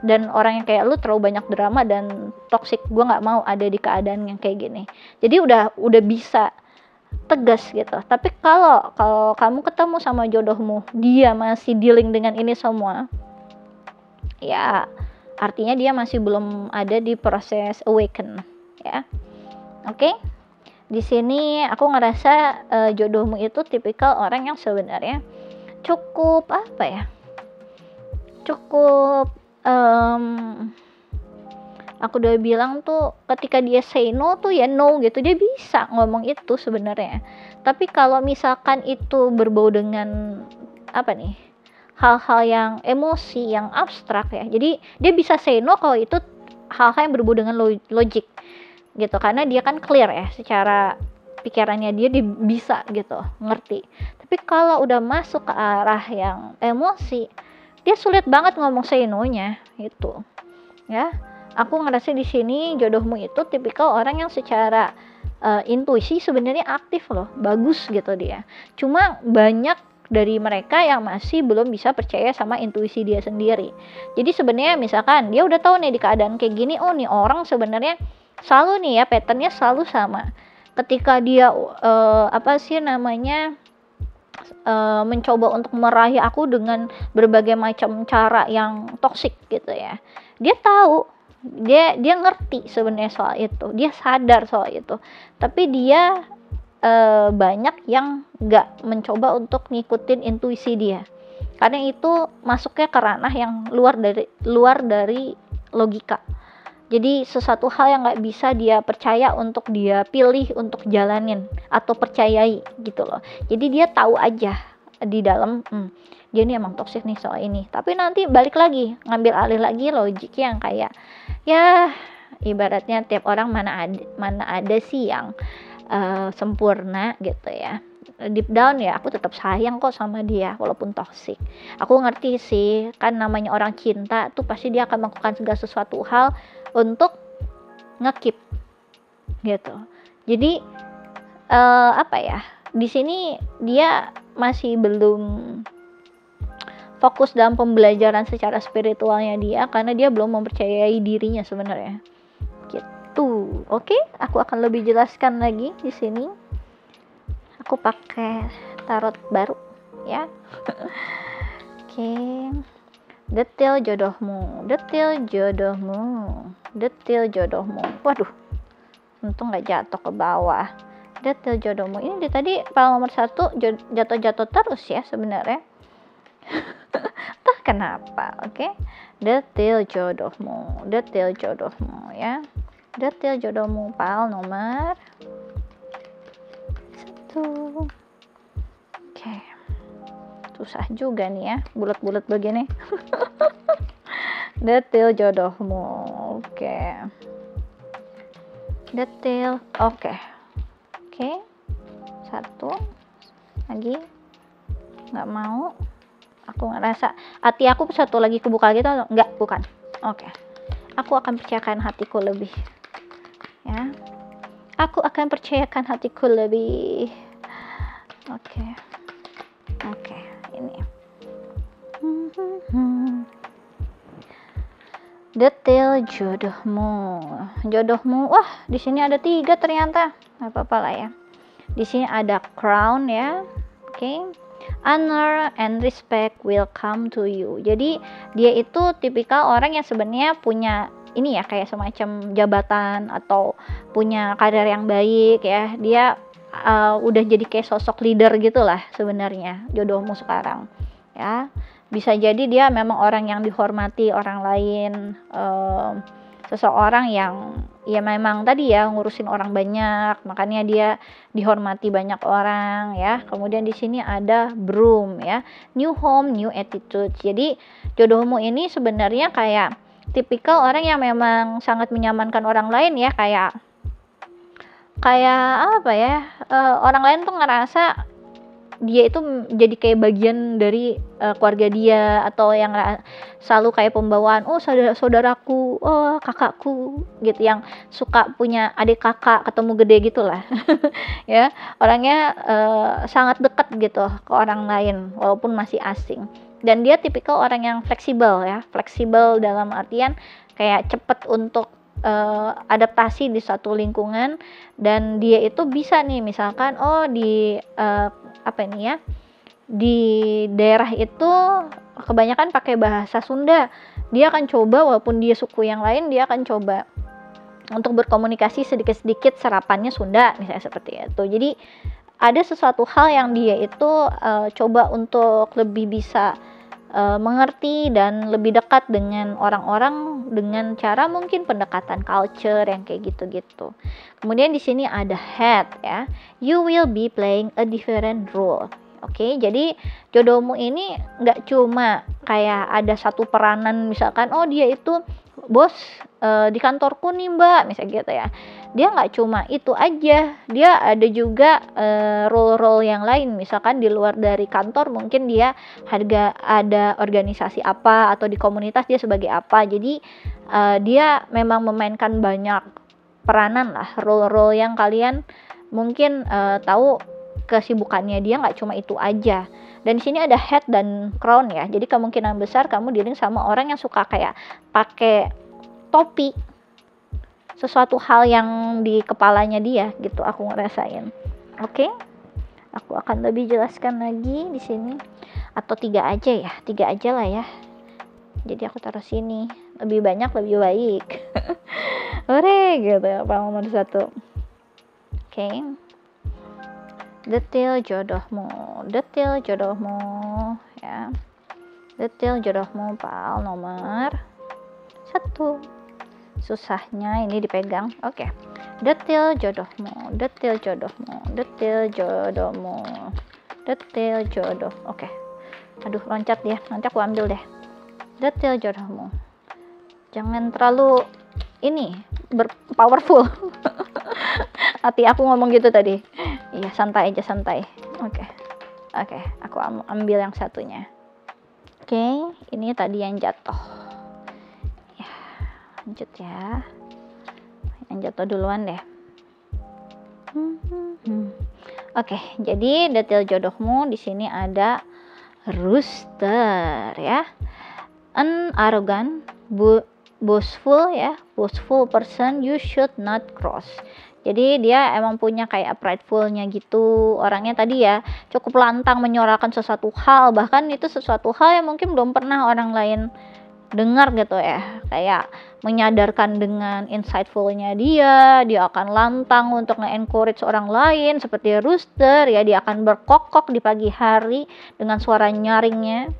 dan orang yang kayak lu terlalu banyak drama dan toksik, gue nggak mau ada di keadaan yang kayak gini. Jadi udah bisa tegas gitu. Tapi kalau kamu ketemu sama jodohmu, dia masih dealing dengan ini semua, ya artinya dia masih belum ada di proses awaken, ya. Oke? Di sini aku ngerasa jodohmu itu tipikal orang yang sebenarnya cukup apa ya? Cukup aku udah bilang tuh, ketika dia say no tuh ya no gitu, dia bisa ngomong itu sebenarnya. Tapi kalau misalkan itu berbau dengan apa nih, hal-hal yang emosi, yang abstrak ya, jadi dia bisa say no kalau itu hal-hal yang berbau dengan logik gitu, karena dia kan clear ya secara pikirannya, dia bisa gitu ngerti. Tapi kalau udah masuk ke arah yang emosi, dia sulit banget ngomong say no-nya gitu ya. Aku ngerasa di sini jodohmu itu tipikal orang yang secara intuisi sebenarnya aktif loh, bagus gitu dia. Cuma banyak dari mereka yang masih belum bisa percaya sama intuisi dia sendiri. Jadi sebenarnya misalkan dia udah tahu nih di keadaan kayak gini, oh nih orang sebenarnya selalu nih ya, patternnya selalu sama. Ketika dia mencoba untuk meraih aku dengan berbagai macam cara yang toksik gitu ya, dia tahu, dia ngerti sebenarnya soal itu, dia sadar soal itu, tapi dia banyak yang nggak mencoba untuk ngikutin intuisi dia, karena itu masuknya ke ranah yang luar dari logika. Jadi sesuatu hal yang nggak bisa dia percaya untuk dia pilih untuk jalanin atau percayai gitu loh. Jadi dia tahu aja di dalam dia ini emang toksik nih soal ini, tapi nanti balik lagi ngambil alih lagi logiknya yang kayak ya ibaratnya tiap orang mana ada sih yang sempurna gitu ya. Deep down ya aku tetap sayang kok sama dia walaupun toksik. Aku ngerti sih, kan namanya orang cinta tuh pasti dia akan melakukan segala sesuatu hal untuk ngekip gitu. Jadi di sini dia masih belum fokus dalam pembelajaran secara spiritualnya dia, karena dia belum mempercayai dirinya sebenarnya gitu. Oke, aku akan lebih jelaskan lagi di sini. Aku pakai tarot baru ya. Oke. Detail jodohmu. Waduh, untung nggak jatuh ke bawah. Detail jodohmu ini tadi pal nomor 1 jatuh terus ya sebenarnya. Entah kenapa. Oke. Detail jodohmu ya. Detail jodohmu pal nomor 1. Oke. Susah juga nih ya, bulat-bulat begini. Detail jodohmu. Oke. Detail. Oke. 1 lagi. Nggak mau. Aku ngerasa hati aku satu lagi kebuka gitu. Enggak, bukan. Oke. Aku akan percayakan hatiku lebih. Ya. Aku akan percayakan hatiku lebih. Oke. Ini. Detail jodohmu. Wah, di sini ada 3 ternyata. Nggak apa-apa lah ya. Di sini ada crown ya. Oke. Honor and respect will come to you. Jadi dia itu tipikal orang yang sebenarnya punya ini ya, kayak semacam jabatan atau punya karir yang baik ya. Dia udah jadi kayak sosok leader gitulah sebenarnya jodohmu sekarang ya. Bisa jadi dia memang orang yang dihormati orang lain, seseorang yang ya memang tadi ya ngurusin orang banyak, makanya dia dihormati banyak orang ya. Kemudian di sini ada broom ya, new home, new attitude. Jadi jodohmu ini sebenarnya kayak tipikal orang yang memang sangat menyamankan orang lain ya, kayak apa ya, orang lain tuh ngerasa dia itu jadi kayak bagian dari keluarga dia, atau yang selalu kayak pembawaan, oh saudaraku, oh kakakku gitu, yang suka punya adik kakak ketemu gede gitulah. Ya, orangnya sangat dekat gitu ke orang lain walaupun masih asing. Dan dia tipikal orang yang fleksibel ya, fleksibel dalam artian kayak cepet untuk adaptasi di satu lingkungan. Dan dia itu bisa nih, misalkan di apa ini ya, di daerah itu kebanyakan pakai bahasa Sunda, dia akan coba, walaupun dia suku yang lain, dia akan coba untuk berkomunikasi sedikit-sedikit serapannya Sunda misalnya, seperti itu. Jadi ada sesuatu hal yang dia itu coba untuk lebih bisa mengerti dan lebih dekat dengan orang-orang dengan cara mungkin pendekatan culture yang kayak gitu-gitu. Kemudian di sini ada head ya, you will be playing a different role. Oke, jadi jodohmu ini nggak cuma kayak ada satu peranan, misalkan dia itu bos di kantorku nih mbak, misalnya gitu ya. Dia nggak cuma itu aja, dia ada juga role-role yang lain. Misalkan di luar dari kantor mungkin dia ada organisasi apa, atau di komunitas dia sebagai apa. Jadi dia memang memainkan banyak peranan lah, role-role yang kalian mungkin tahu kesibukannya dia nggak cuma itu aja. Dan di sini ada head dan crown ya. Jadi kemungkinan besar kamu dealing sama orang yang suka kayak pakai topi, sesuatu hal yang di kepalanya dia gitu, aku ngerasain. Oke, aku akan lebih jelaskan lagi di sini, atau 3 aja ya, 3 aja lah ya. Jadi aku taruh sini, lebih banyak lebih baik. Ore gitu ya, nomor 1. Oke. Detail jodohmu ya. Detail jodohmu pal nomor 1. Susahnya ini dipegang. Oke. Detail jodohmu. Oke. Aduh, loncat ya. Nanti aku ambil deh. Detail jodohmu. Jangan terlalu ini powerful. Hati aku ngomong gitu tadi. Iya, santai aja, santai. Oke, aku ambil yang satunya. Oke, ini tadi yang jatuh. Ya, lanjut ya. Yang jatuh duluan deh. Oke, jadi detail jodohmu di sini ada rooster ya. An arrogant, boastful person you should not cross. Jadi dia emang punya kayak prideful-nya gitu. Orangnya tadi ya cukup lantang menyuarakan sesuatu hal, bahkan itu sesuatu hal yang mungkin belum pernah orang lain dengar gitu ya. Kayak menyadarkan dengan insightful-nya dia akan lantang untuk nge-encourage orang lain seperti rooster ya. Dia akan berkokok di pagi hari dengan suara nyaringnya.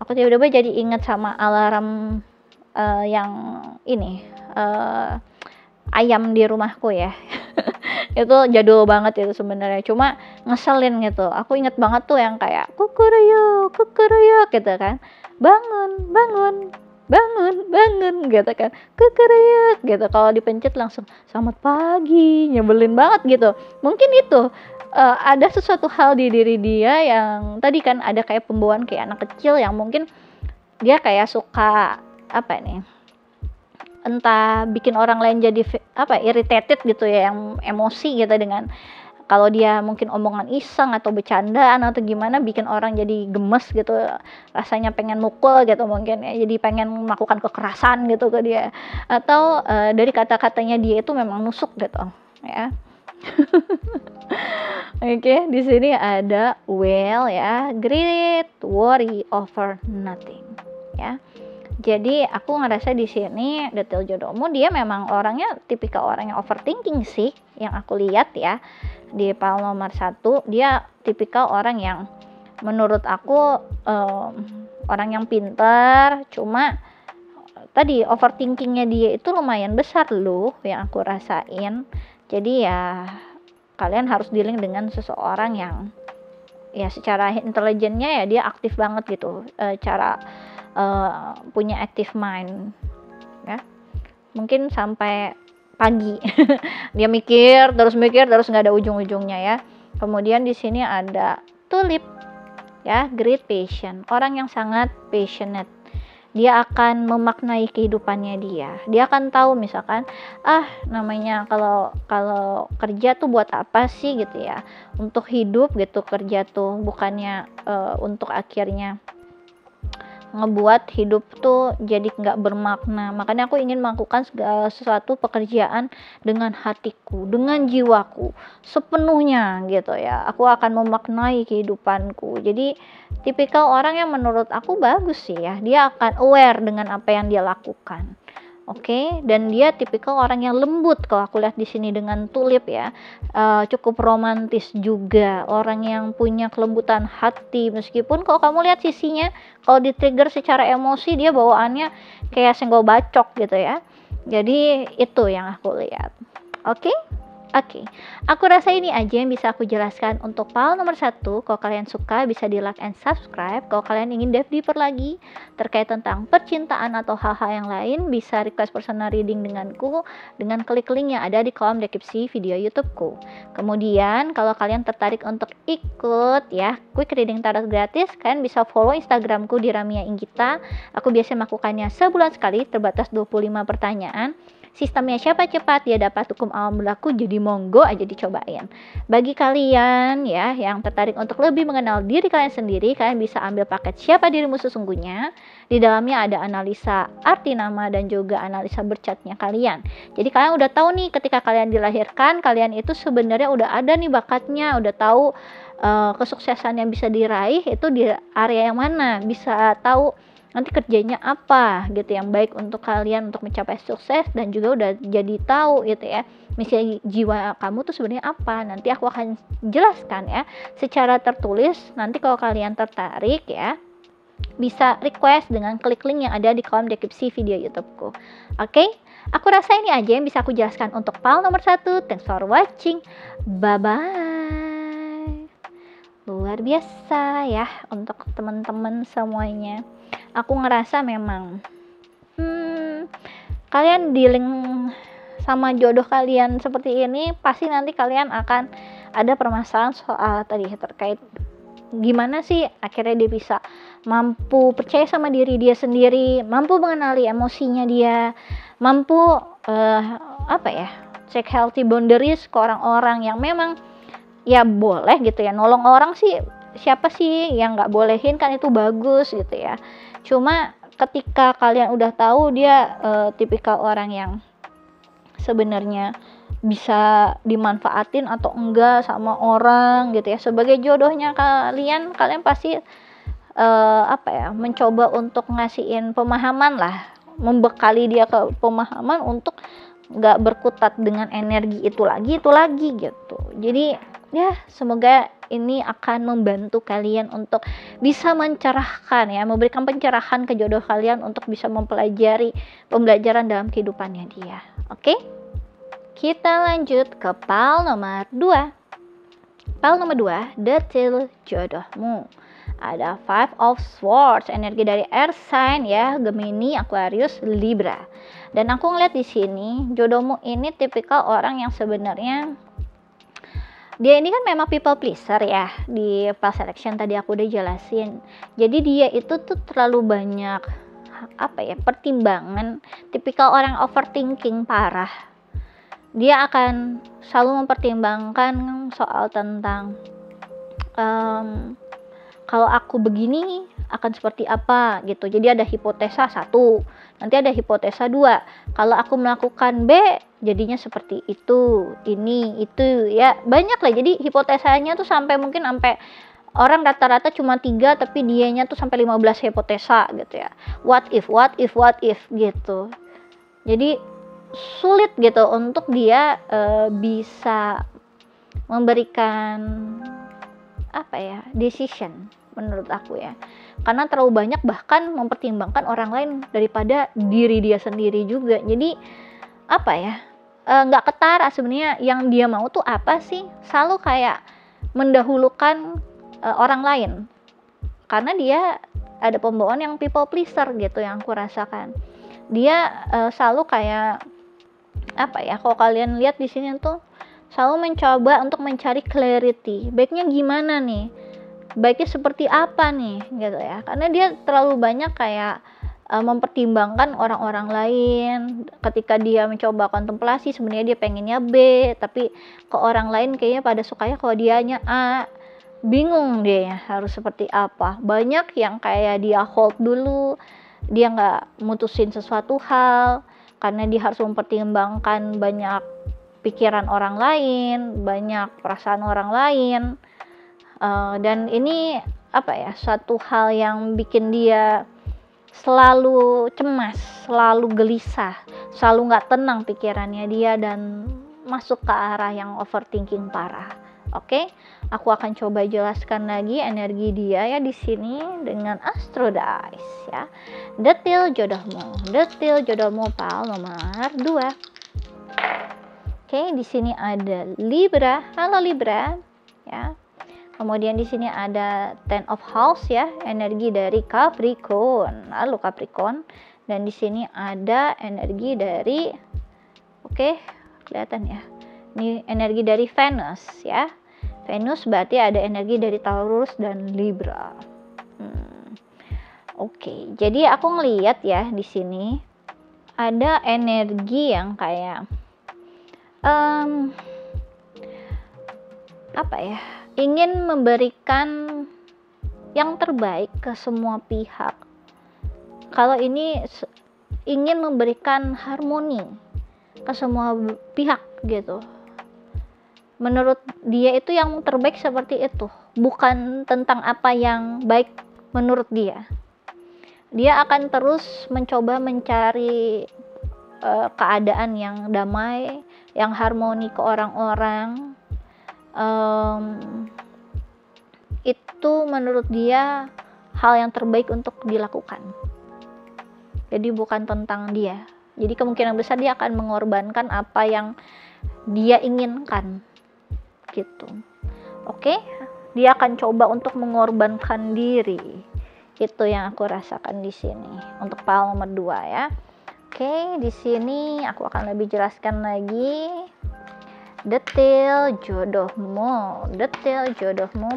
Aku tiba-tiba jadi ingat sama alarm yang ini ayam di rumahku ya. Itu jadul banget itu sebenarnya, cuma ngeselin gitu. Aku inget banget tuh yang kayak kukuruyuk gitu kan, bangun gitu kan, kukuruyuk gitu. Kalau dipencet langsung selamat pagi, nyebelin banget gitu. Mungkin itu ada sesuatu hal di diri dia yang tadi kan ada kayak pembawaan kayak anak kecil yang mungkin dia kayak suka entah bikin orang lain jadi irritated gitu ya, yang emosi gitu dengan kalau dia mungkin omongan iseng atau bercandaan atau gimana, bikin orang jadi gemes gitu, rasanya pengen mukul gitu mungkin ya, jadi pengen melakukan kekerasan gitu ke dia, atau dari kata-katanya dia itu memang nusuk gitu ya. Oke, di sini ada whale ya, great worry over nothing ya. Jadi aku ngerasa di sini detail jodohmu dia memang orangnya tipikal orang yang overthinking sih, yang aku lihat ya. Di pal nomor 1 dia tipikal orang yang menurut aku orang yang pintar, cuma tadi overthinkingnya dia itu lumayan besar loh yang aku rasain. Jadi ya kalian harus dealing dengan seseorang yang ya secara intelijennya ya dia aktif banget gitu, cara punya active mind ya, mungkin sampai pagi dia mikir terus nggak ada ujung-ujungnya ya. Kemudian di sini ada tulip ya, great passion, orang yang sangat passionate. Dia akan memaknai kehidupannya dia akan tahu misalkan namanya kalau kerja tuh buat apa sih gitu ya, untuk hidup gitu, kerja tuh bukannya untuk akhirnya ngebuat hidup tuh jadi nggak bermakna. Makanya aku ingin melakukan segala sesuatu pekerjaan dengan hatiku, dengan jiwaku sepenuhnya gitu ya. Aku akan memaknai kehidupanku. Jadi tipikal orang yang menurut aku bagus sih ya, dia akan aware dengan apa yang dia lakukan. Oke, dan dia tipikal orang yang lembut kalau aku lihat di sini dengan tulip ya, cukup romantis juga, orang yang punya kelembutan hati. Meskipun kalau kamu lihat sisinya, kalau di trigger secara emosi dia bawaannya kayak senggol bacok gitu ya. Jadi itu yang aku lihat. Oke. Oke, aku rasa ini aja yang bisa aku jelaskan untuk file nomor 1. Kalau kalian suka bisa di like and subscribe. Kalau kalian ingin dive deeper lagi terkait tentang percintaan atau hal-hal yang lain, bisa request personal reading denganku dengan klik link yang ada di kolom deskripsi video YouTubeku. Kemudian kalau kalian tertarik untuk ikut ya quick reading tarot gratis, kalian bisa follow Instagramku di Ramia Inggita. Aku biasanya melakukannya sebulan sekali, terbatas 25 pertanyaan. Sistemnya siapa cepat dia dapat hukum alam berlaku, jadi monggo aja dicobain. Bagi kalian ya yang tertarik untuk lebih mengenal diri kalian sendiri, kalian bisa ambil paket Siapa Dirimu Sesungguhnya. Di dalamnya ada analisa arti nama dan juga analisa bercatnya kalian. Jadi kalian udah tahu nih ketika kalian dilahirkan, kalian itu sebenarnya udah ada nih bakatnya, udah tahu kesuksesan yang bisa diraih itu di area yang mana, bisa tahu nanti kerjanya apa gitu yang baik untuk kalian untuk mencapai sukses, dan juga udah jadi tahu gitu ya misi jiwa kamu tuh sebenarnya apa. Nanti aku akan jelaskan ya secara tertulis. Nanti kalau kalian tertarik ya bisa request dengan klik link yang ada di kolom deskripsi video YouTubeku. Oke, aku rasa ini aja yang bisa aku jelaskan untuk file nomor 1. Thanks for watching, bye bye. Luar biasa ya untuk teman-teman semuanya. Aku ngerasa memang kalian dealing sama jodoh kalian seperti ini, pasti nanti kalian akan ada permasalahan soal tadi terkait gimana sih akhirnya dia bisa mampu percaya sama diri dia sendiri, mampu mengenali emosinya dia, mampu check healthy boundaries ke orang-orang yang memang ya boleh gitu ya, nolong orang sih, siapa sih yang nggak bolehin, kan itu bagus gitu ya. Cuma ketika kalian udah tahu dia tipikal orang yang sebenarnya bisa dimanfaatin atau enggak sama orang gitu ya, sebagai jodohnya kalian pasti mencoba untuk ngasihin pemahaman lah, membekali dia ke pemahaman untuk nggak berkutat dengan energi itu lagi gitu. Jadi ya semoga ini akan membantu kalian untuk bisa mencerahkan ya, memberikan pencerahan ke jodoh kalian untuk bisa mempelajari pembelajaran dalam kehidupannya dia. Oke? Kita lanjut ke file nomor 2. File nomor 2, detail jodohmu. Ada 5 of Swords, energi dari air sign ya, Gemini, Aquarius, Libra. Dan aku ngeliat di sini jodohmu ini tipikal orang yang sebenarnya dia ini kan memang people pleaser ya, di past selection tadi aku udah jelasin. Jadi dia itu tuh terlalu banyak pertimbangan, tipikal orang overthinking parah. Dia akan selalu mempertimbangkan soal tentang kalau aku begini akan seperti apa gitu. Jadi ada hipotesa 1, nanti ada hipotesa 2. Kalau aku melakukan B, jadinya seperti itu, ini, itu ya, banyak lah. Jadi hipotesanya tuh sampai orang rata-rata cuma 3, tapi dianya tuh sampai 15 hipotesa gitu ya. What if gitu. Jadi sulit gitu untuk dia bisa memberikan decision menurut aku ya, karena terlalu banyak bahkan mempertimbangkan orang lain daripada diri dia sendiri juga. Jadi nggak ketara sebenarnya yang dia mau tuh apa sih, selalu kayak mendahulukan orang lain, karena dia ada pembawaan yang people pleaser gitu yang aku rasakan. Dia selalu kayak kalau kalian lihat di sini tuh selalu mencoba untuk mencari clarity, baiknya gimana nih baiknya seperti apa nih gitu ya, karena dia terlalu banyak kayak mempertimbangkan orang-orang lain. Ketika dia mencoba kontemplasi sebenarnya dia pengennya B, tapi ke orang lain kayaknya pada sukanya kalau dianya A. Bingung dia ya harus seperti apa. Banyak yang kayak dia hold dulu, dia nggak mutusin sesuatu hal karena dia harus mempertimbangkan banyak pikiran orang lain, banyak perasaan orang lain. Dan ini apa ya, suatu hal yang bikin dia selalu cemas, selalu gelisah, selalu nggak tenang pikirannya dia dan masuk ke arah yang overthinking parah. Oke, aku akan coba jelaskan lagi energi dia ya di sini dengan Astro Dice ya. Detail jodohmu pal nomor 2. Oke, di sini ada Libra. Halo Libra ya. Kemudian di sini ada Ten of House ya, energi dari Capricorn. Halo Capricorn. Dan di sini ada energi dari, oke, kelihatan ya. Ini energi dari Venus ya. Venus berarti ada energi dari Taurus dan Libra. Oke, jadi aku ngelihat ya di sini ada energi yang kayak apa ya? Ingin memberikan yang terbaik ke semua pihak. Kalau ini ingin memberikan harmoni ke semua pihak gitu. Menurut dia itu yang terbaik seperti itu, bukan tentang apa yang baik menurut dia. Dia akan terus mencoba mencari keadaan yang damai, yang harmoni ke orang-orang. Itu menurut dia hal yang terbaik untuk dilakukan. Jadi bukan tentang dia. Jadi kemungkinan besar dia akan mengorbankan apa yang dia inginkan gitu. Oke, dia akan coba untuk mengorbankan diri. Itu yang aku rasakan di sini untuk pal nomor 2 ya. Oke, di sini aku akan lebih jelaskan lagi. Detail jodohmu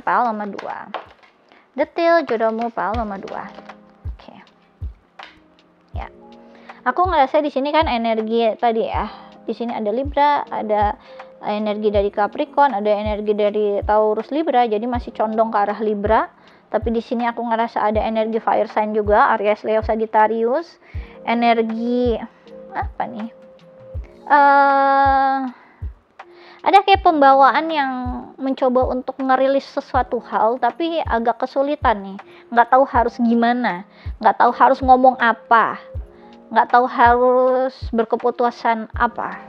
pal nomor 2. Detail jodohmu pal nomor 2. Oke. Ya. Aku ngerasa di sini kan energi tadi ya. Di sini ada Libra, ada energi dari Capricorn, ada energi dari Taurus Libra, jadi masih condong ke arah Libra. Tapi di sini aku ngerasa ada energi fire sign juga, Aries, Leo, Sagittarius. Energi apa nih? Ada kayak pembawaan yang mencoba untuk ngerilis sesuatu hal tapi agak kesulitan nih, nggak tahu harus gimana, nggak tahu harus ngomong apa, nggak tahu harus berkeputusan apa.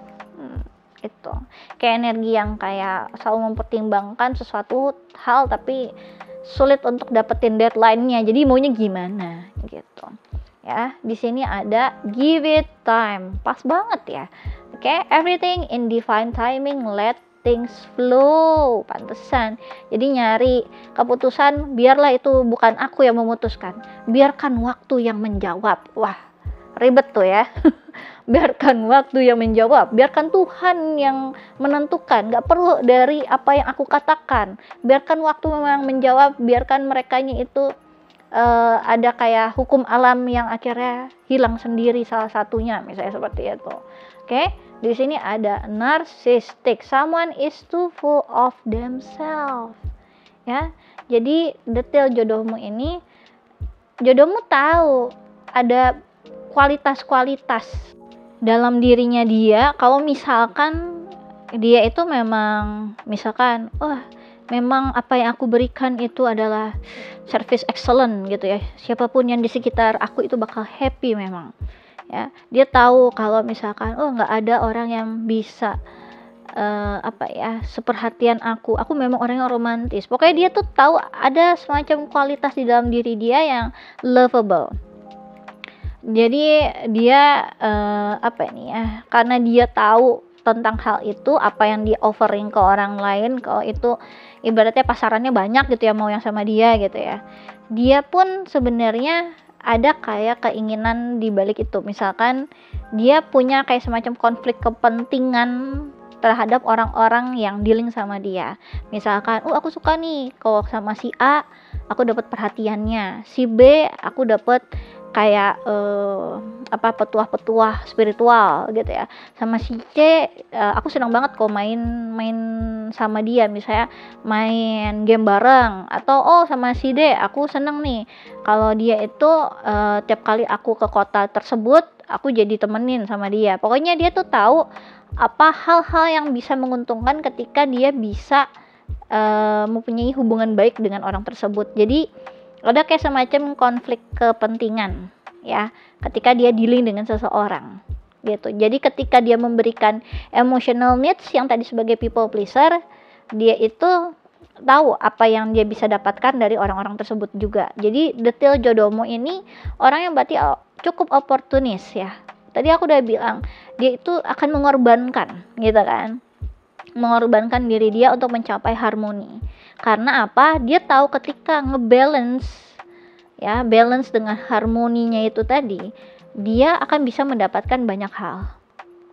Itu kayak energi yang kayak selalu mempertimbangkan sesuatu hal tapi sulit untuk dapetin deadline-nya, jadi maunya gimana gitu ya. Di sini ada give it time, pas banget ya. Oke, everything in divine timing, let things flow. Pantesan. Jadi nyari keputusan, biarlah itu bukan aku yang memutuskan. Biarkan waktu yang menjawab. Wah, ribet tuh ya. Biarkan waktu yang menjawab. Biarkan Tuhan yang menentukan. Gak perlu dari apa yang aku katakan. Biarkan waktu memang menjawab. Biarkan merekanya itu ada kayak hukum alam yang akhirnya hilang sendiri salah satunya. Misalnya seperti itu. Oke. Di sini ada narcissistic, someone is too full of themselves. Ya, jadi detail jodohmu ini, jodohmu tahu ada kualitas-kualitas dalam dirinya dia. Kalau misalkan dia itu memang, misalkan, memang apa yang aku berikan itu adalah service excellent gitu ya. Siapapun yang di sekitar aku itu bakal happy memang. Ya, dia tahu kalau misalkan nggak ada orang yang bisa seperhatian aku memang orang yang romantis. Pokoknya dia tuh tahu ada semacam kualitas di dalam diri dia yang lovable. Jadi dia karena dia tahu tentang hal itu, apa yang dia offering ke orang lain, kalau itu ibaratnya pasarannya banyak gitu ya, mau yang sama dia gitu ya, dia pun sebenarnya ada kayak keinginan di balik itu. Misalkan dia punya kayak semacam konflik kepentingan terhadap orang-orang yang dealing sama dia. Misalkan, aku suka nih kalau sama si A, aku dapat perhatiannya. Si B, aku dapat kayak petuah-petuah spiritual gitu ya. Sama si C, aku senang banget kok main sama dia, misalnya main game bareng. Atau sama si D, aku seneng nih kalau dia itu tiap kali aku ke kota tersebut, aku jadi temenin sama dia. Pokoknya dia tuh tahu apa hal-hal yang bisa menguntungkan ketika dia bisa mempunyai hubungan baik dengan orang tersebut. Jadi ada kayak semacam konflik kepentingan ya ketika dia dealing dengan seseorang gitu. Jadi ketika dia memberikan emotional needs yang tadi sebagai people pleaser, dia itu tahu apa yang dia bisa dapatkan dari orang-orang tersebut juga. Jadi detail jodohmu ini orang yang berarti cukup oportunis ya. Tadi aku udah bilang dia itu akan mengorbankan gitu kan, mengorbankan diri dia untuk mencapai harmoni. Karena apa? Dia tahu ketika ngebalance ya, balance dengan harmoninya itu tadi, dia akan bisa mendapatkan banyak hal.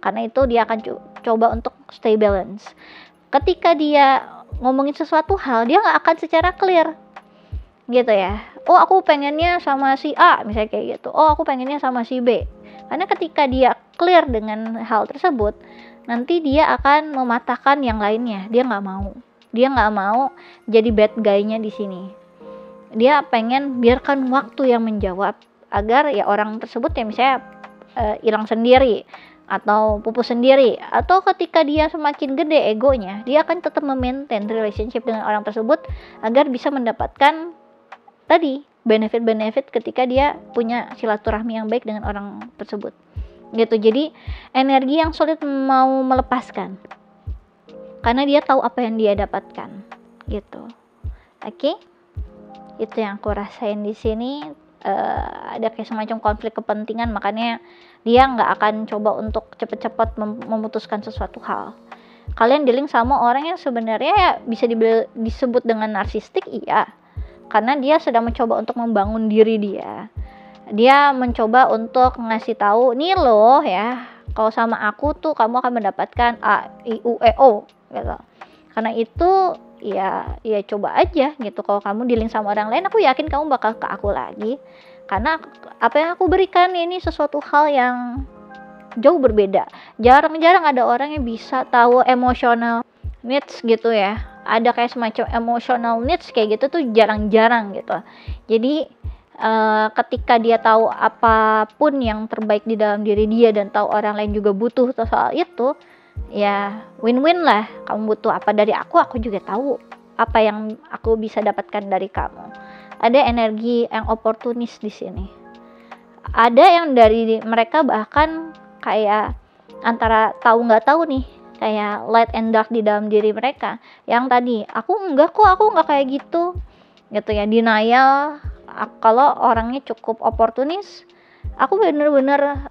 Karena itu dia akan coba untuk stay balance. Ketika dia ngomongin sesuatu hal, dia nggak akan secara clear gitu ya. Aku pengennya sama si A misalnya kayak gitu. Aku pengennya sama si B. Karena ketika dia clear dengan hal tersebut, nanti dia akan mematahkan yang lainnya. Dia nggak mau jadi bad guy-nya di sini. Dia pengen biarkan waktu yang menjawab agar ya orang tersebut ya misalnya hilang sendiri atau pupus sendiri, atau ketika dia semakin gede egonya, dia akan tetap memaintain relationship dengan orang tersebut agar bisa mendapatkan tadi benefit-benefit ketika dia punya silaturahmi yang baik dengan orang tersebut gitu. Jadi energi yang sulit mau melepaskan karena dia tahu apa yang dia dapatkan gitu. Oke? Itu yang aku rasain di sini. Ada kayak semacam konflik kepentingan, makanya dia nggak akan coba untuk cepet-cepet memutuskan sesuatu hal. Kalian dealing sama orang yang sebenarnya ya bisa disebut dengan narsistik, iya, karena dia sedang mencoba untuk membangun diri dia. Dia mencoba untuk ngasih tahu, nih loh ya, kalau sama aku tuh kamu akan mendapatkan A, I, U, E, O gitu. Karena itu ya coba aja gitu. Kalau kamu dealing sama orang lain, aku yakin kamu bakal ke aku lagi. Karena apa yang aku berikan ini sesuatu hal yang jauh berbeda. Jarang-jarang ada orang yang bisa tahu emotional needs gitu ya. Ada kayak semacam emotional needs kayak gitu tuh jarang-jarang gitu. Jadi ketika dia tahu apapun yang terbaik di dalam diri dia dan tahu orang lain juga butuh soal itu, ya win-win lah. Kamu butuh apa dari aku juga tahu apa yang aku bisa dapatkan dari kamu. Ada energi yang oportunis di sini. Ada yang dari mereka bahkan kayak antara tahu nggak tahu nih, kayak light and dark di dalam diri mereka. Yang tadi aku nggak kayak gitu ya, denial. Kalau orangnya cukup oportunis, aku bener-bener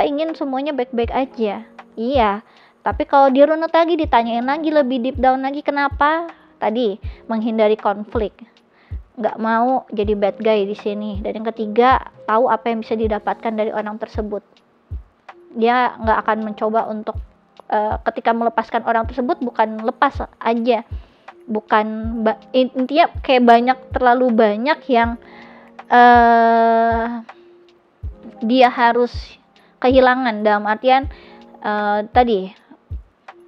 ingin semuanya baik-baik aja. Iya, tapi kalau dirunut lagi, ditanyain lagi lebih deep down lagi, kenapa? Tadi menghindari konflik, nggak mau jadi bad guy di sini. Dan yang ketiga, tahu apa yang bisa didapatkan dari orang tersebut. Dia nggak akan mencoba untuk ketika melepaskan orang tersebut, bukan lepas aja, bukan intinya kayak terlalu banyak yang dia harus kehilangan, dalam artian tadi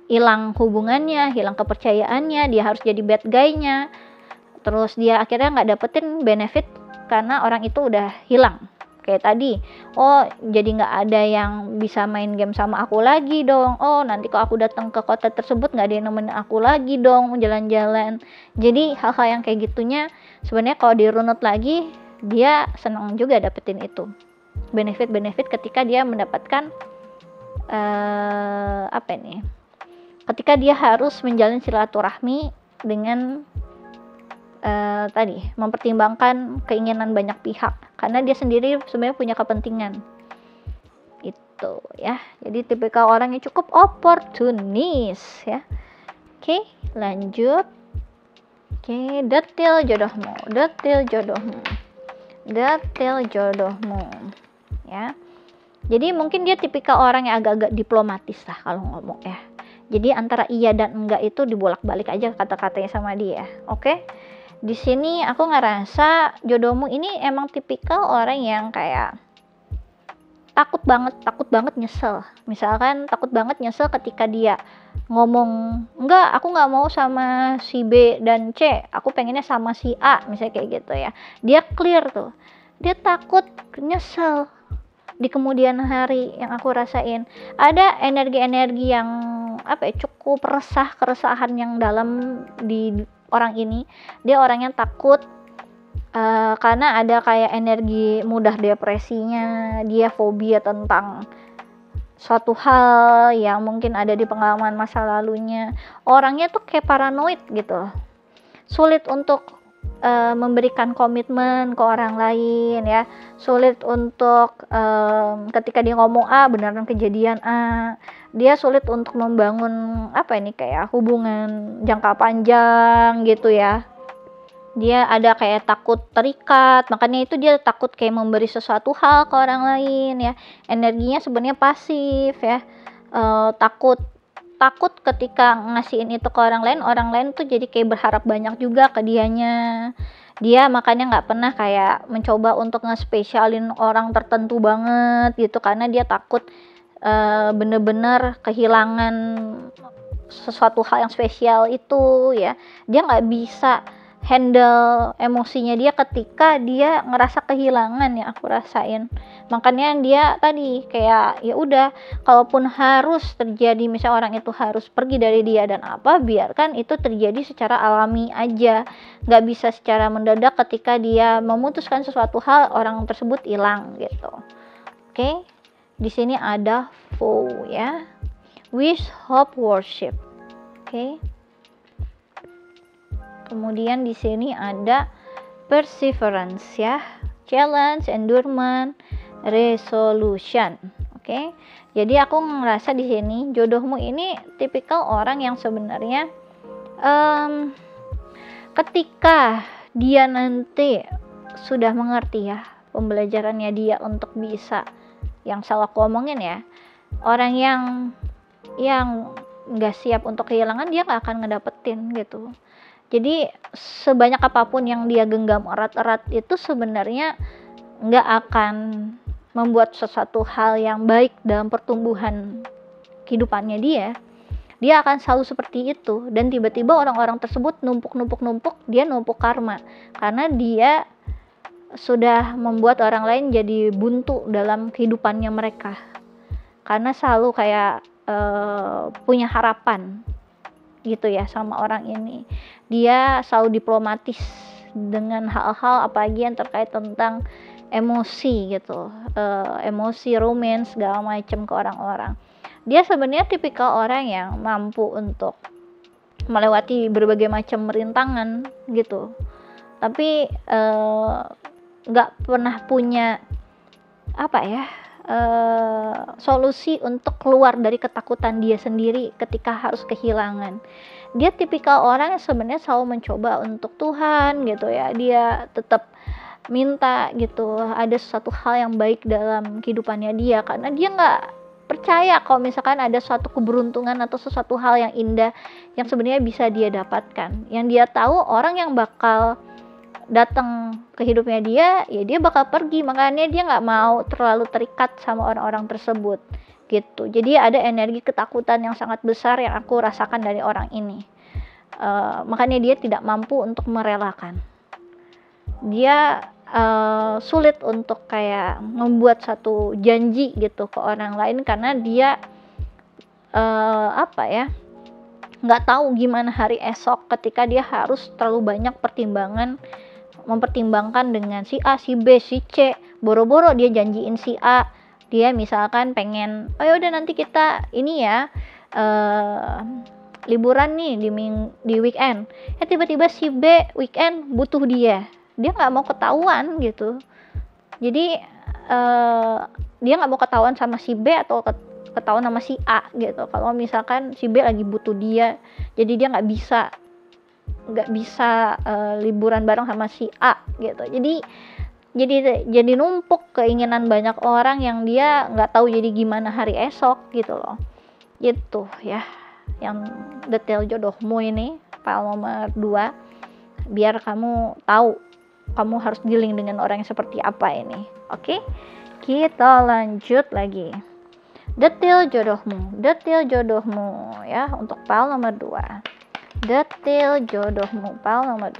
hilang hubungannya, hilang kepercayaannya, dia harus jadi bad guy-nya, terus dia akhirnya nggak dapetin benefit karena orang itu udah hilang. Kayak tadi, jadi nggak ada yang bisa main game sama aku lagi dong. Nanti kalau aku datang ke kota tersebut nggak ada yang nemenin aku lagi dong jalan-jalan. Jadi hal-hal yang kayak gitunya sebenarnya kalau dirunut lagi, dia senang juga dapetin itu benefit ketika dia mendapatkan ketika dia harus menjalin silaturahmi dengan tadi mempertimbangkan keinginan banyak pihak, karena dia sendiri sebenarnya punya kepentingan itu ya. Jadi tipikal orang yang cukup oportunis ya. Oke, lanjut. Oke, detail jodohmu ya. Jadi mungkin dia tipikal orang yang agak-agak diplomatis lah kalau ngomong ya. Jadi antara iya dan enggak itu dibolak-balik aja kata-katanya sama dia. Oke? Di sini aku ngerasa jodohmu ini emang tipikal orang yang kayak takut banget nyesel. Misalkan takut banget nyesel ketika dia ngomong, enggak, aku nggak mau sama si B dan C, aku pengennya sama si A, misalnya kayak gitu ya. Dia clear tuh, dia takut nyesel di kemudian hari. Yang aku rasain ada energi-energi yang cukup keresahan yang dalam di orang ini. Dia orangnya takut, karena ada kayak energi mudah depresinya, dia fobia tentang suatu hal yang mungkin ada di pengalaman masa lalunya. Orangnya tuh kayak paranoid gitu, sulit untuk memberikan komitmen ke orang lain ya, sulit untuk ketika dia ngomong A beneran kejadian A. Dia sulit untuk membangun kayak hubungan jangka panjang gitu ya. Dia ada kayak takut terikat, makanya itu dia takut kayak memberi sesuatu hal ke orang lain ya. Energinya sebenarnya pasif ya. Takut ketika ngasihin itu ke orang lain tuh jadi kayak berharap banyak juga ke dianya. Dia makanya nggak pernah kayak mencoba untuk ngespesialin orang tertentu banget gitu, karena dia takut bener-bener kehilangan sesuatu hal yang spesial itu ya. Dia nggak bisa handle emosinya dia ketika dia ngerasa kehilangan, ya aku rasain. Makanya dia tadi kayak ya udah, kalaupun harus terjadi, misalnya orang itu harus pergi dari dia dan biarkan itu terjadi secara alami aja, nggak bisa secara mendadak ketika dia memutuskan sesuatu hal orang tersebut hilang gitu. Oke, di sini ada vow ya, wish, hope, worship. Oke. Kemudian di sini ada perseverance ya, challenge, endurance, resolution. Oke. Jadi aku ngerasa di sini jodohmu ini tipikal orang yang sebenarnya ketika dia nanti sudah mengerti ya pembelajarannya dia untuk bisa, yang salah aku omongin ya, orang yang nggak siap untuk kehilangan dia nggak akan ngedapetin gitu. Jadi sebanyak apapun yang dia genggam erat-erat itu sebenarnya nggak akan membuat sesuatu hal yang baik dalam pertumbuhan kehidupannya dia. Dia akan selalu seperti itu, dan tiba-tiba orang-orang tersebut numpuk, dia numpuk karma karena dia sudah membuat orang lain jadi buntu dalam kehidupannya mereka, karena selalu kayak punya harapan gitu ya sama orang ini. Dia selalu diplomatis dengan hal-hal apalagi yang terkait tentang emosi gitu, emosi, romance, segala macam ke orang-orang. Dia sebenarnya tipikal orang yang mampu untuk melewati berbagai macam rintangan gitu, tapi nggak pernah punya solusi untuk keluar dari ketakutan dia sendiri ketika harus kehilangan. Dia tipikal orang yang sebenarnya selalu mencoba untuk Tuhan gitu ya. Dia tetap minta gitu ada sesuatu hal yang baik dalam kehidupannya dia, karena dia nggak percaya kalau misalkan ada suatu keberuntungan atau sesuatu hal yang indah yang sebenarnya bisa dia dapatkan. Yang dia tahu orang yang bakal datang ke hidupnya dia, ya dia bakal pergi, makanya dia nggak mau terlalu terikat sama orang-orang tersebut gitu. Jadi ada energi ketakutan yang sangat besar yang aku rasakan dari orang ini. Makanya dia tidak mampu untuk merelakan. Dia sulit untuk kayak membuat satu janji gitu ke orang lain, karena dia nggak tahu gimana hari esok ketika dia harus terlalu banyak mempertimbangkan dengan si A, si B, si C. Boro-boro dia janjiin si A, dia misalkan pengen, oh yaudah nanti kita ini ya liburan nih di weekend. Tiba-tiba si B weekend butuh dia nggak mau ketahuan gitu. Jadi dia nggak mau ketahuan sama si B atau ketahuan sama si A gitu. Kalau misalkan si B lagi butuh dia, jadi dia nggak bisa liburan bareng sama si A gitu. Jadi numpuk keinginan banyak orang yang dia nggak tahu jadi gimana hari esok gitu loh. Gitu ya. yang detail jodohmu ini, file nomor 2, biar kamu tahu kamu harus dealing dengan orang yang seperti apa ini. Oke, kita lanjut lagi. Detail jodohmu ya, untuk file nomor 2. Detail jodohmu file nomor